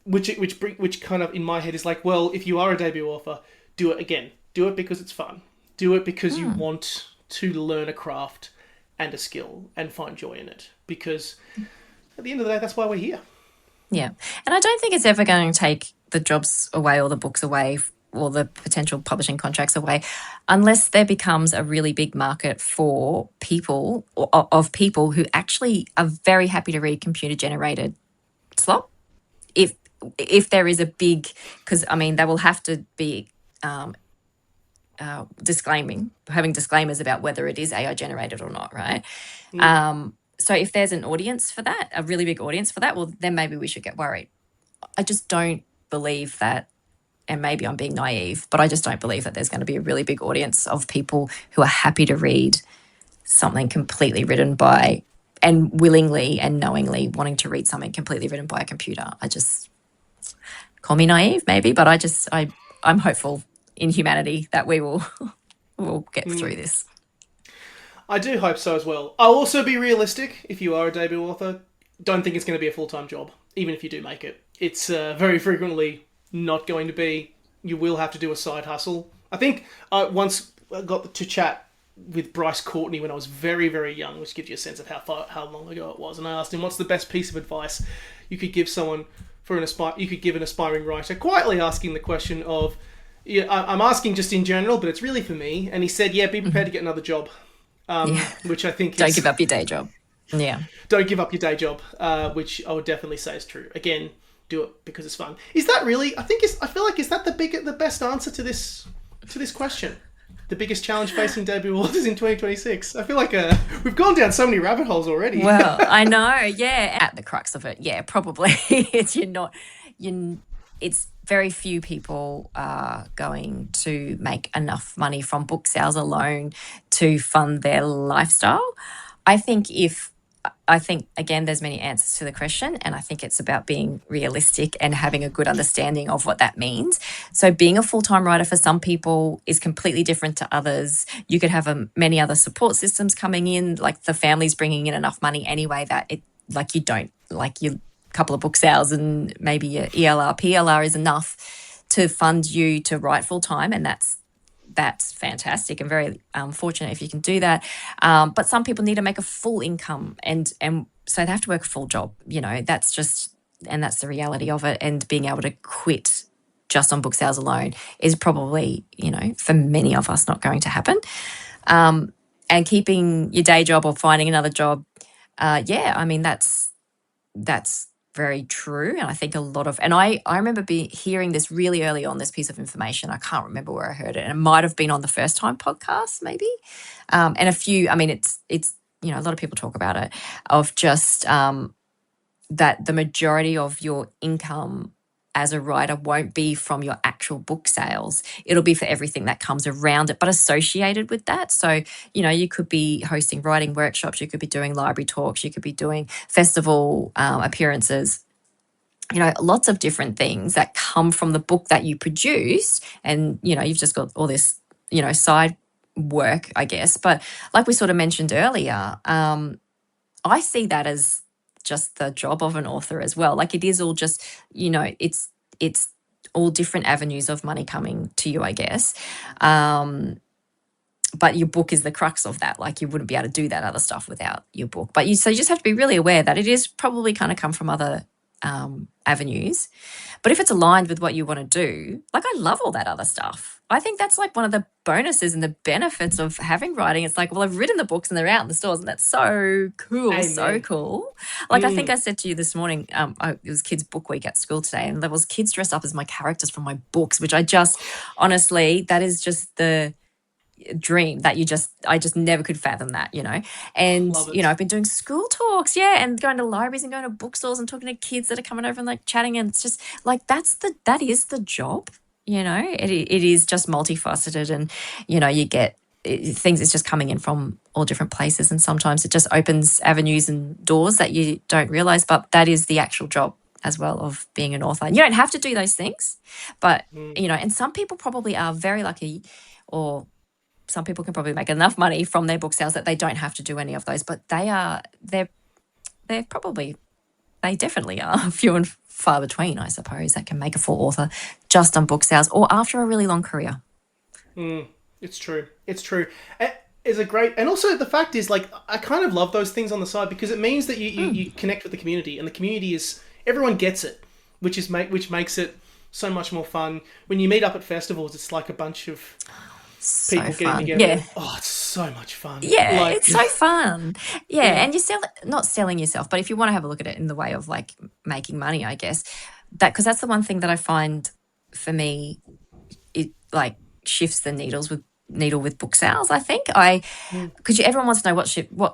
which kind of in my head is like, well, if you are a debut author, do it again. Do it because it's fun. Do it because you want to learn a craft and a skill and find joy in it. Because at the end of the day, that's why we're here. Yeah. And I don't think it's ever going to take the jobs away or the books away or the potential publishing contracts away unless there becomes a really big market for people who actually are very happy to read computer-generated slop. If there is a big... Because, I mean, they will have to be... having disclaimers about whether it is AI generated or not, right? So if there's an audience for that, a really big audience for that, well, then maybe we should get worried. I just don't believe that, and maybe I'm being naive, but I just don't believe that there's going to be a really big audience of people who are happy to read something completely written by, and willingly and knowingly wanting to read something completely written by a computer. Call me naive maybe, but I'm hopeful in humanity that we'll get through this. I do hope so as well. I'll also be realistic. If you are a debut author, don't think it's going to be a full-time job, even if you do make it. It's very frequently not going to be. You will have to do a side hustle. I think I once got to chat with Bryce Courtney when I was very, very young, which gives you a sense of how long ago it was. And I asked him, what's the best piece of advice you could give someone you could give an aspiring writer? Quietly asking the question of, I'm asking just in general, but it's really for me. And he said, be prepared to get another job. Which I think Don't give up your day job. Yeah. Don't give up your day job, which I would definitely say is true. Again, do it because it's fun. Is that really? I feel like is that the best answer to this question? The biggest challenge facing debut authors in 2026. I feel like we've gone down so many rabbit holes already. Well, I know. Yeah, at the crux of it, probably it's very few people are going to make enough money from book sales alone to fund their lifestyle. I think if I think, again, there's many answers to the question, and I think it's about being realistic and having a good understanding of what that means. So being a full-time writer for some people is completely different to others. You could have many other support systems coming in, like the family's bringing in enough money anyway that it, like, you don't, like, your couple of book sales and maybe your ELR, PLR is enough to fund you to write full-time, and that's fantastic and very fortunate if you can do that. But some people need to make a full income, and so they have to work a full job. That's the reality of it. And being able to quit just on book sales alone is probably, for many of us, not going to happen. And keeping your day job or finding another job, that's very true. And I think a lot of, and I remember hearing this really early on, this piece of information. I can't remember where I heard it, and it might have been on the First Time podcast maybe. And a few, it's a lot of people talk about it, of just that the majority of your income as a writer won't be from your actual book sales. It'll be for everything that comes around it, but associated with that. So, you could be hosting writing workshops, you could be doing library talks, you could be doing festival appearances, lots of different things that come from the book that you produce. And, you've just got all this, side work, I guess. But like we sort of mentioned earlier, I see that as just the job of an author as well. Like, it is all just, it's all different avenues of money coming to you, I guess. But your book is the crux of that. Like, you wouldn't be able to do that other stuff without your book. But so you just have to be really aware that it is probably kind of come from other avenues. But if it's aligned with what you want to do, like, I love all that other stuff. I think that's like one of the bonuses and the benefits of having writing. It's like, well, I've written the books and they're out in the stores, and that's so cool. Amen. So cool. Like, I think I said to you this morning, it was Kids Book Week at school today, and there was kids dressed up as my characters from my books, which I just, honestly, that is just the dream that I just never could fathom that, and I've been doing school talks, and going to libraries and going to bookstores and talking to kids that are coming over and like chatting, and it's just like that is the job. It is just multifaceted, and you get things, it's just coming in from all different places, and sometimes it just opens avenues and doors that you don't realize, but that is the actual job as well of being an author. And you don't have to do those things, but and some people probably are very lucky, or some people can probably make enough money from their book sales that they don't have to do any of those, but they definitely are few and far between, I suppose, that can make a full author just on book sales or after a really long career. It's true. It's a great, and also the fact is, like, I kind of love those things on the side because it means that you connect with the community, and the community is, everyone gets it, which makes it so much more fun. When you meet up at festivals, it's like a bunch of people getting together. Yeah. Oh, it's so much fun. Yeah, it's so fun. Yeah, and you're not selling yourself, but if you want to have a look at it in the way of like making money, I guess, because that's the one thing that I find for me, it like shifts the needle with book sales. I think because everyone wants to know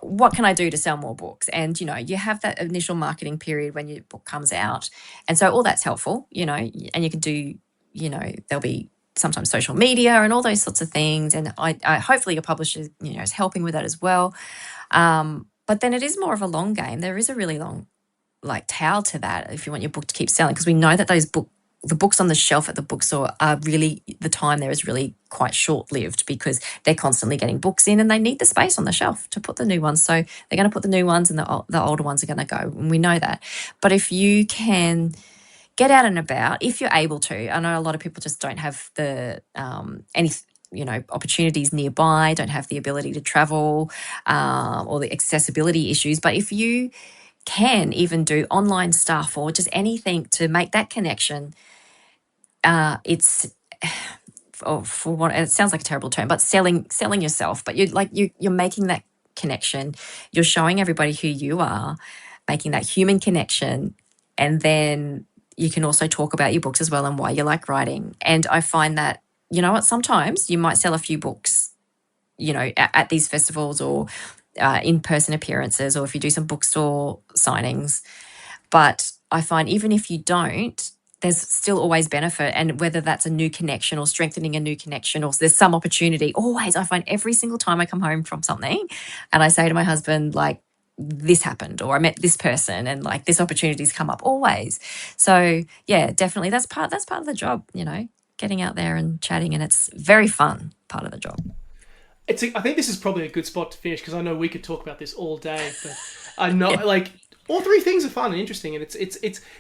what can I do to sell more books, and you have that initial marketing period when your book comes out, and so all that's helpful, and you can do, there'll be sometimes social media and all those sorts of things, and I hopefully your publisher is helping with that as well, but then it is more of a long game. There is a really long like tail to that if you want your book to keep selling, because we know that the books on the shelf at the bookstore are really, the time there is really quite short-lived because they're constantly getting books in and they need the space on the shelf to put the new ones. So they're going to put the new ones and the older ones are going to go, and we know that. But if you can get out and about, if you're able to, I know a lot of people just don't have the any opportunities nearby, don't have the ability to travel or the accessibility issues. But if you can even do online stuff or just anything to make that connection, it's for what it sounds like a terrible term, but selling yourself. But you're making that connection. You're showing everybody who you are, making that human connection, and then you can also talk about your books as well and why you like writing. And I find that, sometimes you might sell a few books, at these festivals or in-person appearances, or if you do some bookstore signings. But I find even if you don't, there's still always benefit, and whether that's a new connection or strengthening a new connection, or there's some opportunity. Always, I find every single time I come home from something and I say to my husband, like, this happened, or I met this person, and like this opportunity's come up always. So yeah, definitely that's part of the job, getting out there and chatting, and it's very fun part of the job. I think this is probably a good spot to finish because I know we could talk about this all day, but I know Yeah. like all three things are fun and interesting, and it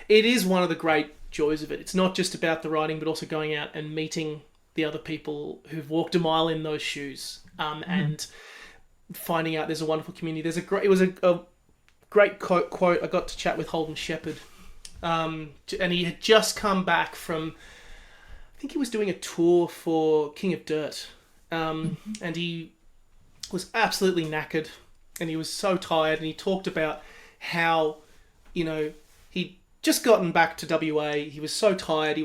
is one of the great joys of it. It's not just about the writing, but also going out and meeting the other people who've walked a mile in those shoes, and finding out there's a wonderful community. It was a great quote. I got to chat with Holden Shepherd, and he had just come back from, I think he was doing a tour for King of Dirt, and he was absolutely knackered, and he was so tired, and he talked about how, he'd just gotten back to WA. He was so tired. He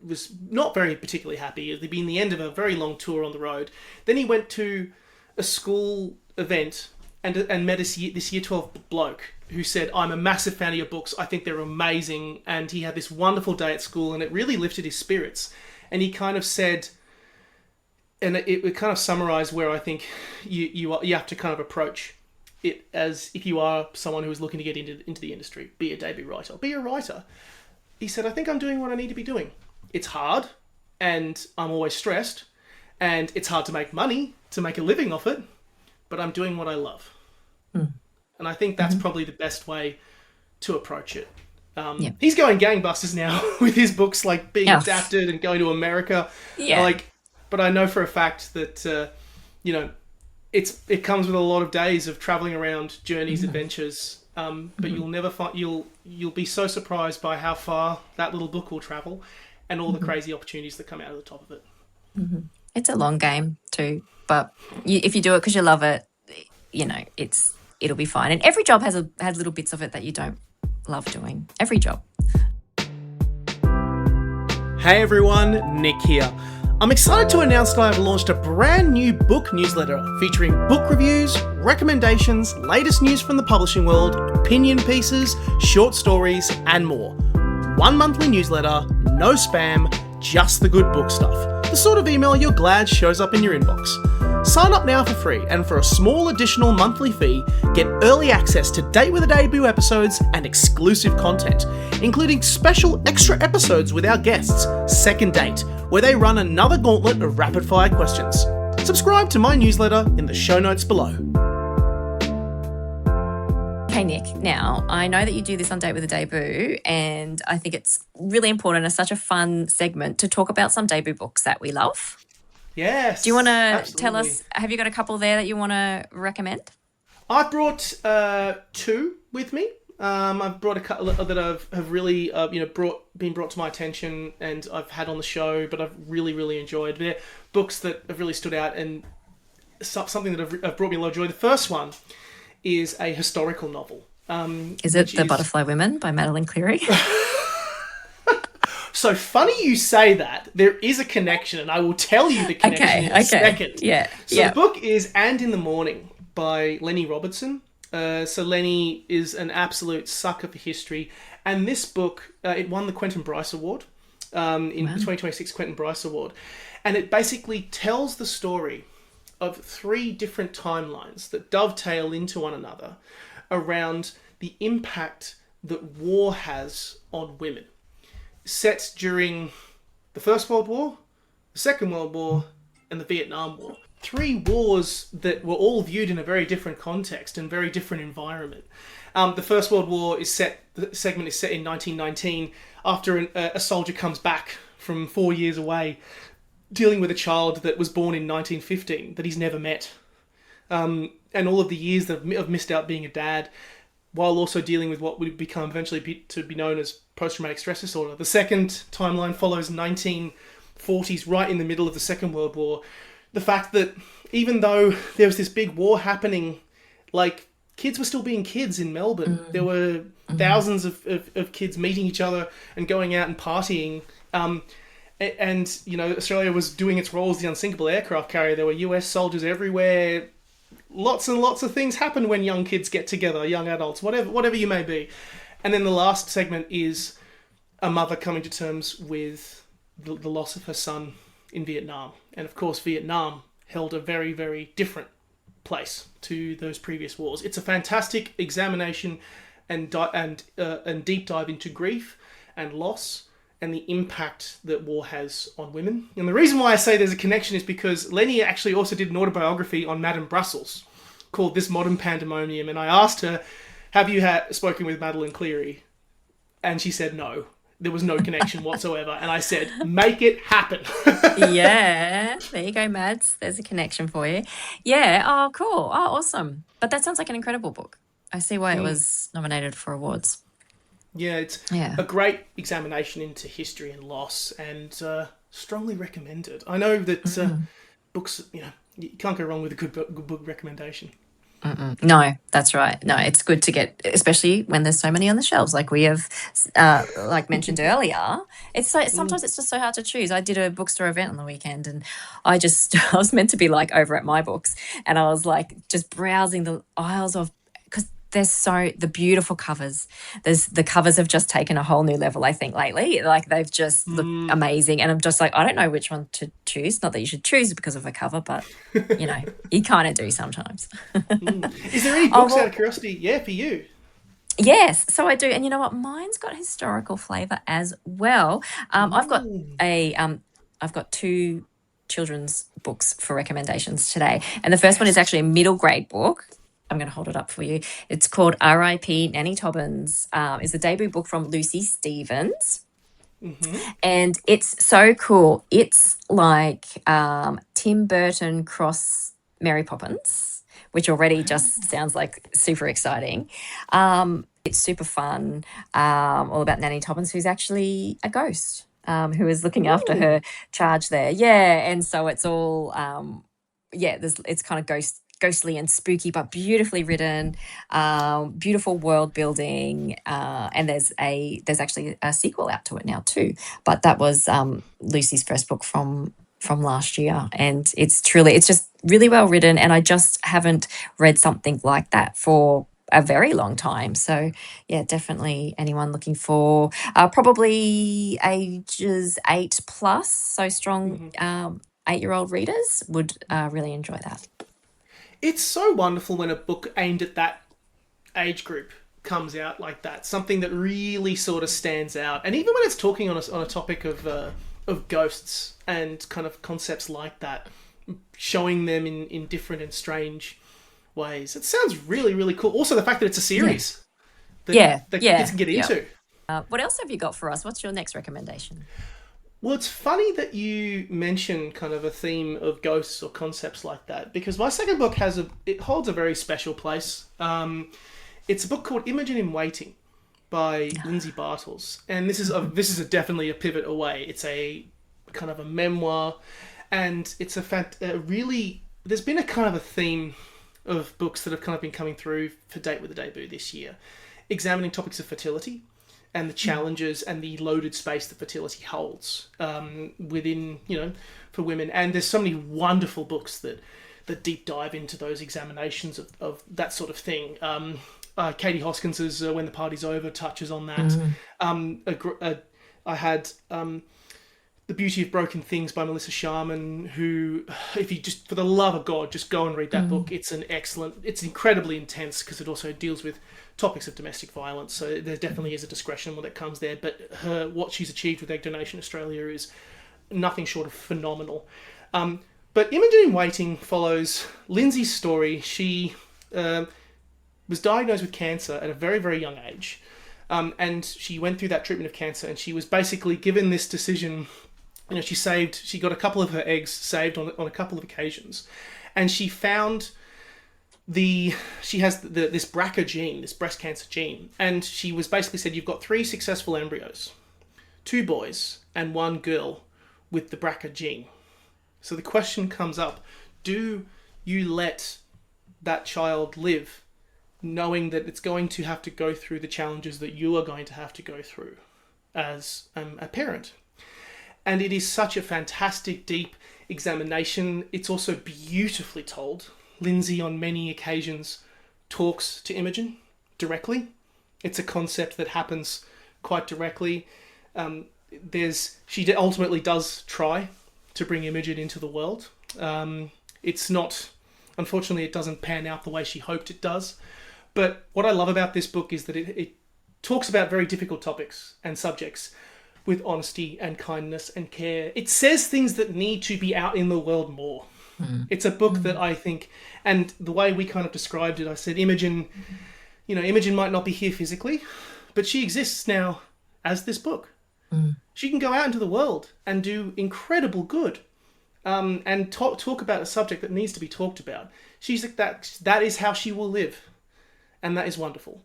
was not very particularly happy. It'd been the end of a very long tour on the road. Then he went to a school event and met this year 12 bloke who said, "I'm a massive fan of your books. I think they're amazing." And he had this wonderful day at school, and it really lifted his spirits. And he kind of said, and it kind of summarised where I think you have to kind of approach it as if you are someone who is looking to get into the industry, be a debut writer, be a writer. He said, "I think I'm doing what I need to be doing. It's hard, and I'm always stressed, and it's hard to make money, to make a living off it, but I'm doing what I love." And I think that's probably the best way to approach it. He's going gangbusters now with his books, like being adapted and going to America. Yeah. But I know for a fact that it comes with a lot of days of traveling around, journeys, adventures. But you'll never find you'll be so surprised by how far that little book will travel, and all the crazy opportunities that come out of the top of it. It's a long game too, but if you do it because you love it, it'll be fine. And every job has little bits of it that you don't love doing. Every job. Hey everyone, Nick here. I'm excited to announce that I've launched a brand new book newsletter featuring book reviews, recommendations, latest news from the publishing world, opinion pieces, short stories, and more. One monthly newsletter, no spam, just the good book stuff. The sort of email you're glad shows up in your inbox. Sign up now for free, and for a small additional monthly fee, get early access to Date with a Debut episodes and exclusive content, including special extra episodes with our guests, Second Date, where they run another gauntlet of rapid-fire questions. Subscribe to my newsletter in the show notes below. Okay, Nick, now I know that you do this on Date with a Debut, and I think it's really important. It's such a fun segment to talk about some debut books that we love. Yes. Do you want to tell us, have you got a couple there that you want to recommend? I've brought two with me. I've brought a couple that have really been brought to my attention and I've had on the show, but I've really, really enjoyed. They're books that have really stood out and something that have brought me a lot of joy. The first one is a historical novel. Is it The Butterfly Women by Madeline Cleary? So funny you say that. There is a connection, and I will tell you the connection in a second. Yeah. So the book is And in the Morning by Lenny Robertson. So Lenny is an absolute sucker for history. And this book, it won the Quentin Bryce Award, in the 2026 Quentin Bryce Award. And it basically tells the story of three different timelines that dovetail into one another around the impact that war has on women. Set during the First World War, the Second World War, and the Vietnam War. Three wars that were all viewed in a very different context and very different environment. The First World War the segment is set in 1919 after a soldier comes back from 4 years away, dealing with a child that was born in 1915 that he's never met. And all of the years that have missed out being a dad, while also dealing with what would become eventually to be known as post-traumatic stress disorder. The second timeline follows 1940s, right in the middle of the Second World War. The fact that even though there was this big war happening, like, kids were still being kids in Melbourne. There were thousands of kids meeting each other and going out and partying. And, Australia was doing its role as the unsinkable aircraft carrier. There were US soldiers everywhere. Lots and lots of things happen when young kids get together, young adults, whatever you may be. And then the last segment is a mother coming to terms with the loss of her son in Vietnam. And of course, Vietnam held a very, very different place to those previous wars. It's a fantastic examination and deep dive into grief and loss and the impact that war has on women. And the reason why I say there's a connection is because Lenny actually also did an autobiography on Madame Brussels called This Modern Pandemonium. And I asked her, have you spoken with Madeleine Cleary? And she said no. There was no connection whatsoever. And I said, make it happen. Yeah, there you go, Mads. There's a connection for you. Yeah, oh, cool. Oh, awesome. But that sounds like an incredible book. I see why it was nominated for awards. Yeah, it's a great examination into history and loss, and strongly recommended. I know that books, you can't go wrong with a good book recommendation. No, that's right. No, it's good to get, especially when there's so many on the shelves, like we have, like mentioned earlier. It's so sometimes it's just so hard to choose. I did a bookstore event on the weekend, and I was meant to be like over at My Books, and I was like just browsing the aisles of, because there's the beautiful covers. The covers have just taken a whole new level, I think, lately. Like they've just looked amazing, and I'm just like, I don't know which one to choose. Not that you should choose because of a cover, but you kind of do sometimes. Is there any books out of curiosity? Yeah, for you. Yes, so I do, and you know what? Mine's got historical flavour as well. I've got two children's books for recommendations today, and the first one is actually a middle grade book. I'm going to hold it up for you. It's called R.I.P. Nanny Tobbins. It's a debut book from Lucy Stevens. And it's so cool. It's like Tim Burton cross Mary Poppins, which already just sounds like super exciting. It's super fun, all about Nanny Tobbins, who's actually a ghost, who is looking after her charge there. Yeah, and so it's all, it's kind of ghostly and spooky, but beautifully written, beautiful world building, and there's actually a sequel out to it now too. But that was Lucy's first book from last year, and it's just really well written, and I just haven't read something like that for a very long time. So yeah, definitely anyone looking for probably ages 8+, so strong 8-year-old readers would really enjoy that. It's so wonderful when a book aimed at that age group comes out like that. Something that really sort of stands out. And even when it's talking on a topic of ghosts and kind of concepts like that, showing them in different and strange ways. It sounds really, really cool. Also, the fact that it's a series that kids can get into. What else have you got for us? What's your next recommendation? Well, it's funny that you mention kind of a theme of ghosts or concepts like that, because my second book holds a very special place. It's a book called Imogen in Waiting by Lindsay Bartels, and this is definitely a pivot away. It's a kind of a memoir, and it's there's been a kind of a theme of books that have kind of been coming through for Date with a Debut this year, examining topics of fertility and the challenges and the loaded space that fertility holds within, for women. And there's so many wonderful books that deep dive into those examinations of that sort of thing. Katie Hoskins's When the Party's Over touches on that. I had The Beauty of Broken Things by Melissa Sharman, who, if you just, for the love of God, just go and read that book. It's incredibly intense because it also deals with topics of domestic violence. So there definitely is a discretion when it comes there. But what she's achieved with Egg Donation Australia is nothing short of phenomenal. But Imogen in Waiting follows Lindsay's story. She was diagnosed with cancer at a very, very young age. And she went through that treatment of cancer, and she was basically given this decision. She got a couple of her eggs saved on a couple of occasions, and she found she has this BRCA gene, this breast cancer gene, and she was basically said, you've got 3 successful embryos, 2 boys and 1 girl with the BRCA gene. So the question comes up, do you let that child live knowing that it's going to have to go through the challenges that you are going to have to go through as a parent? And it is such a fantastic, deep examination. It's also beautifully told. Lindsay, on many occasions, talks to Imogen directly. It's a concept that happens quite directly. She ultimately does try to bring Imogen into the world. It's not Unfortunately, it doesn't pan out the way she hoped it does. But what I love about this book is that it talks about very difficult topics and subjects with honesty and kindness and care. It says things that need to be out in the world more. It's a book that I think, and the way we kind of described it, I said Imogen, Imogen might not be here physically, but she exists now as this book. She can go out into the world and do incredible good, and talk about a subject that needs to be talked about. She's like that is how she will live, and that is wonderful.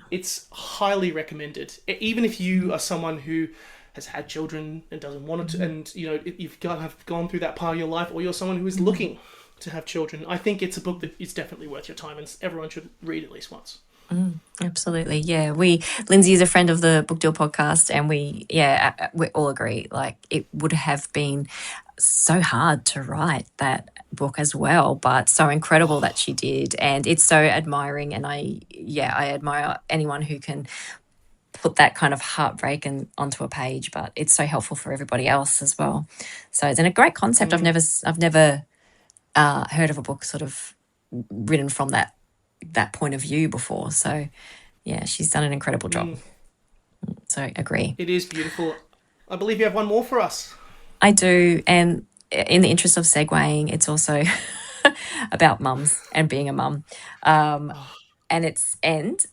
It's highly recommended, even if you are someone who has had children and doesn't want it to, and you've gone through that part of your life, or you're someone who is looking to have children. I think it's a book that is definitely worth your time, and everyone should read at least once. Absolutely. Yeah. Lindsay is a friend of the Book Deal podcast, and we all agree. Like, it would have been so hard to write that book as well, but so incredible that she did. And it's so admiring. And I admire anyone who can put that kind of heartbreak onto a page, but it's so helpful for everybody else as well. So it's a great concept. I've never heard of a book sort of written from that point of view before. So yeah, she's done an incredible job. So I agree. It is beautiful. I believe you have one more for us. I do, and in the interest of segueing, it's also about mums and being a mum. And it's actually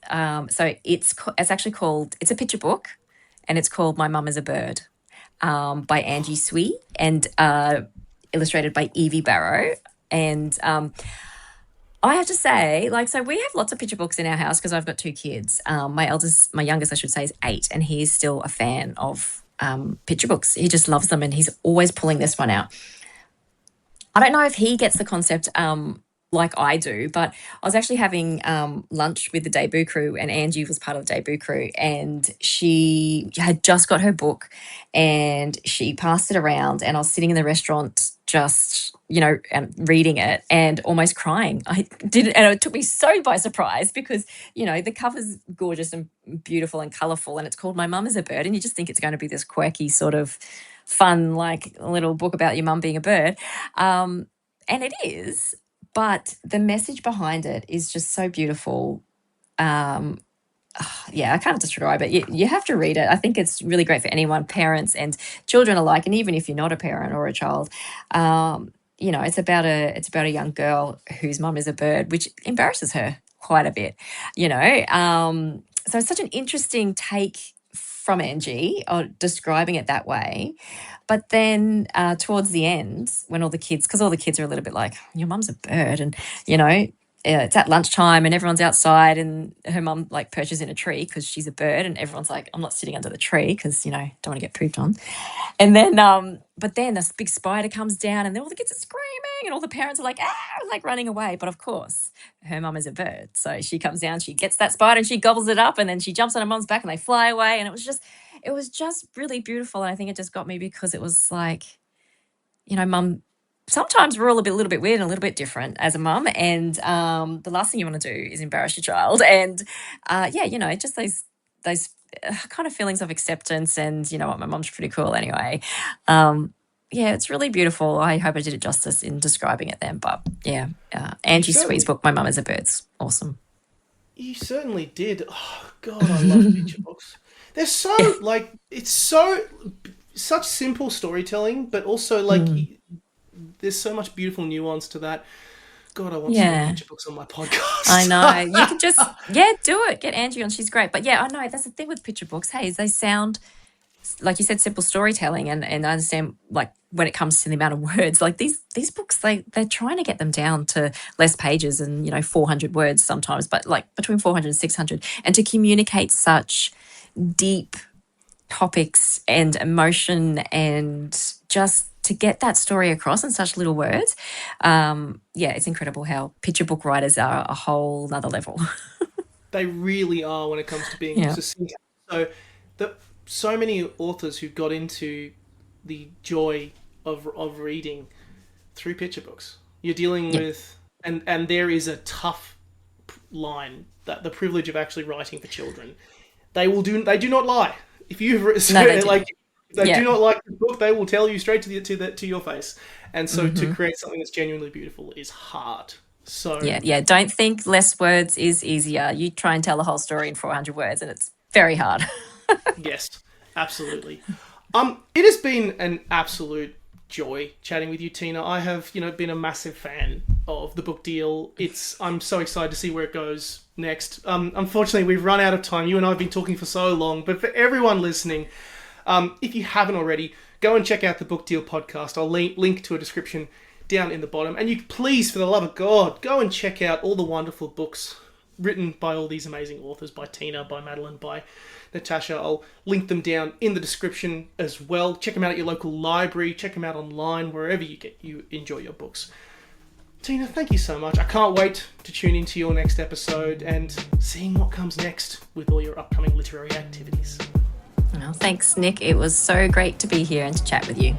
called, it's a picture book, and it's called My Mum is a Bird, by Angie Swee, and illustrated by Evie Barrow. And I have to say, so we have lots of picture books in our house because I've got 2 kids. My youngest, I should say, is 8, and he's still a fan of picture books. He just loves them, and he's always pulling this one out. I don't know if he gets the concept like I do, but I was actually having lunch with the debut crew, and Angie was part of the debut crew, and she had just got her book and she passed it around, and I was sitting in the restaurant just, and reading it and almost crying. And it took me so by surprise because, the cover's gorgeous and beautiful and colourful, and it's called My Mum is a Bird, and you just think it's going to be this quirky sort of fun, little book about your mum being a bird. And it is. But the message behind it is just so beautiful. I can't describe it. You have to read it. I think it's really great for anyone, parents and children alike, and even if you're not a parent or a child. It's about a young girl whose mum is a bird, which embarrasses her quite a bit. So it's such an interesting take from Angie describing it that way. But then towards the end, when all the kids are a little bit like, your mum's a bird, and, it's at lunchtime and everyone's outside, and her mum perches in a tree because she's a bird, and everyone's like, I'm not sitting under the tree because, don't want to get pooped on. And then, but then this big spider comes down, and then all the kids are screaming, and all the parents are running away. But of course, her mum is a bird. So she comes down, she gets that spider and she gobbles it up, and then she jumps on her mum's back and they fly away. And it was just really beautiful. And I think it just got me because it was mum, sometimes we're all a little bit weird and a little bit different as a mum. And the last thing you want to do is embarrass your child. And just those kind of feelings of acceptance, and what, my mum's pretty cool anyway. It's really beautiful. I hope I did it justice in describing it then. But Angie Swee's book, My Mum is a Bird's awesome. You certainly did. Oh God, I love picture books. They're so it's such simple storytelling, but also there's so much beautiful nuance to that. God, I want some picture books on my podcast. I know. You can just do it. Get Angie on. She's great. But I know that's the thing with picture books. Hey, is they sound, like you said, simple storytelling, and I understand when it comes to the amount of words, these books, they're trying to get them down to less pages and 400 words sometimes, but between 400 and 600, and to communicate such deep topics and emotion, and just to get that story across in such little words. It's incredible how picture book writers are a whole nother level. They really are when it comes to being succinct. So many authors who got into the joy of reading through picture books. You're dealing with, and there is a tough line, that the privilege of actually writing for children. They do not lie. If they Yeah. do not like the book, they will tell you straight to your face. And so to create something that's genuinely beautiful is hard. So Yeah. Don't think less words is easier. You try and tell a whole story in 400 words, and it's very hard. yes, absolutely. It has been an absolute joy chatting with you, Tina. I have, been a massive fan of the book deal. I'm so excited to see where it goes next. Unfortunately, we've run out of time. You and I have been talking for so long, but for everyone listening, if you haven't already, go and check out the Book Deal podcast. I'll link to a description down in the bottom. And you please, for the love of God, go and check out all the wonderful books written by all these amazing authors, by Tina, by Madeline, by Natasha. I'll link them down in the description as well. Check them out at your local library. Check them out online, wherever you enjoy your books. Tina, thank you so much. I can't wait to tune into your next episode and seeing what comes next with all your upcoming literary activities. Well, thanks, Nick. It was so great to be here and to chat with you.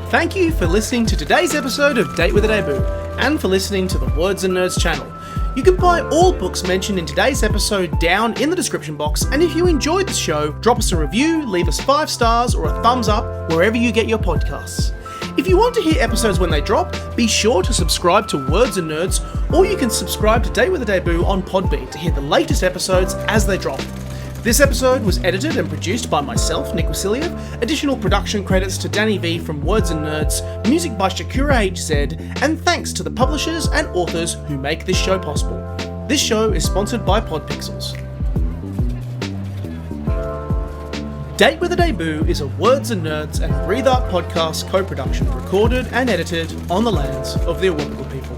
Thank you for listening to today's episode of Date with a Debut, and for listening to the Words and Nerds channel. You can buy all books mentioned in today's episode down in the description box, and if you enjoyed the show, drop us a review, leave us 5 stars or a thumbs up wherever you get your podcasts. If you want to hear episodes when they drop, be sure to subscribe to Words and Nerds, or you can subscribe to Date with a Debut on Podbean to hear the latest episodes as they drop. This episode was edited and produced by myself, Nick Wasiliev. Additional production credits to Dani V from Words and Nerds, music by Sakura HZ, and thanks to the publishers and authors who make this show possible. This show is sponsored by Podpixels. Date with a Debut is a Words and Nerds and Breathe Art podcast co-production, recorded and edited on the lands of the Awabakal people.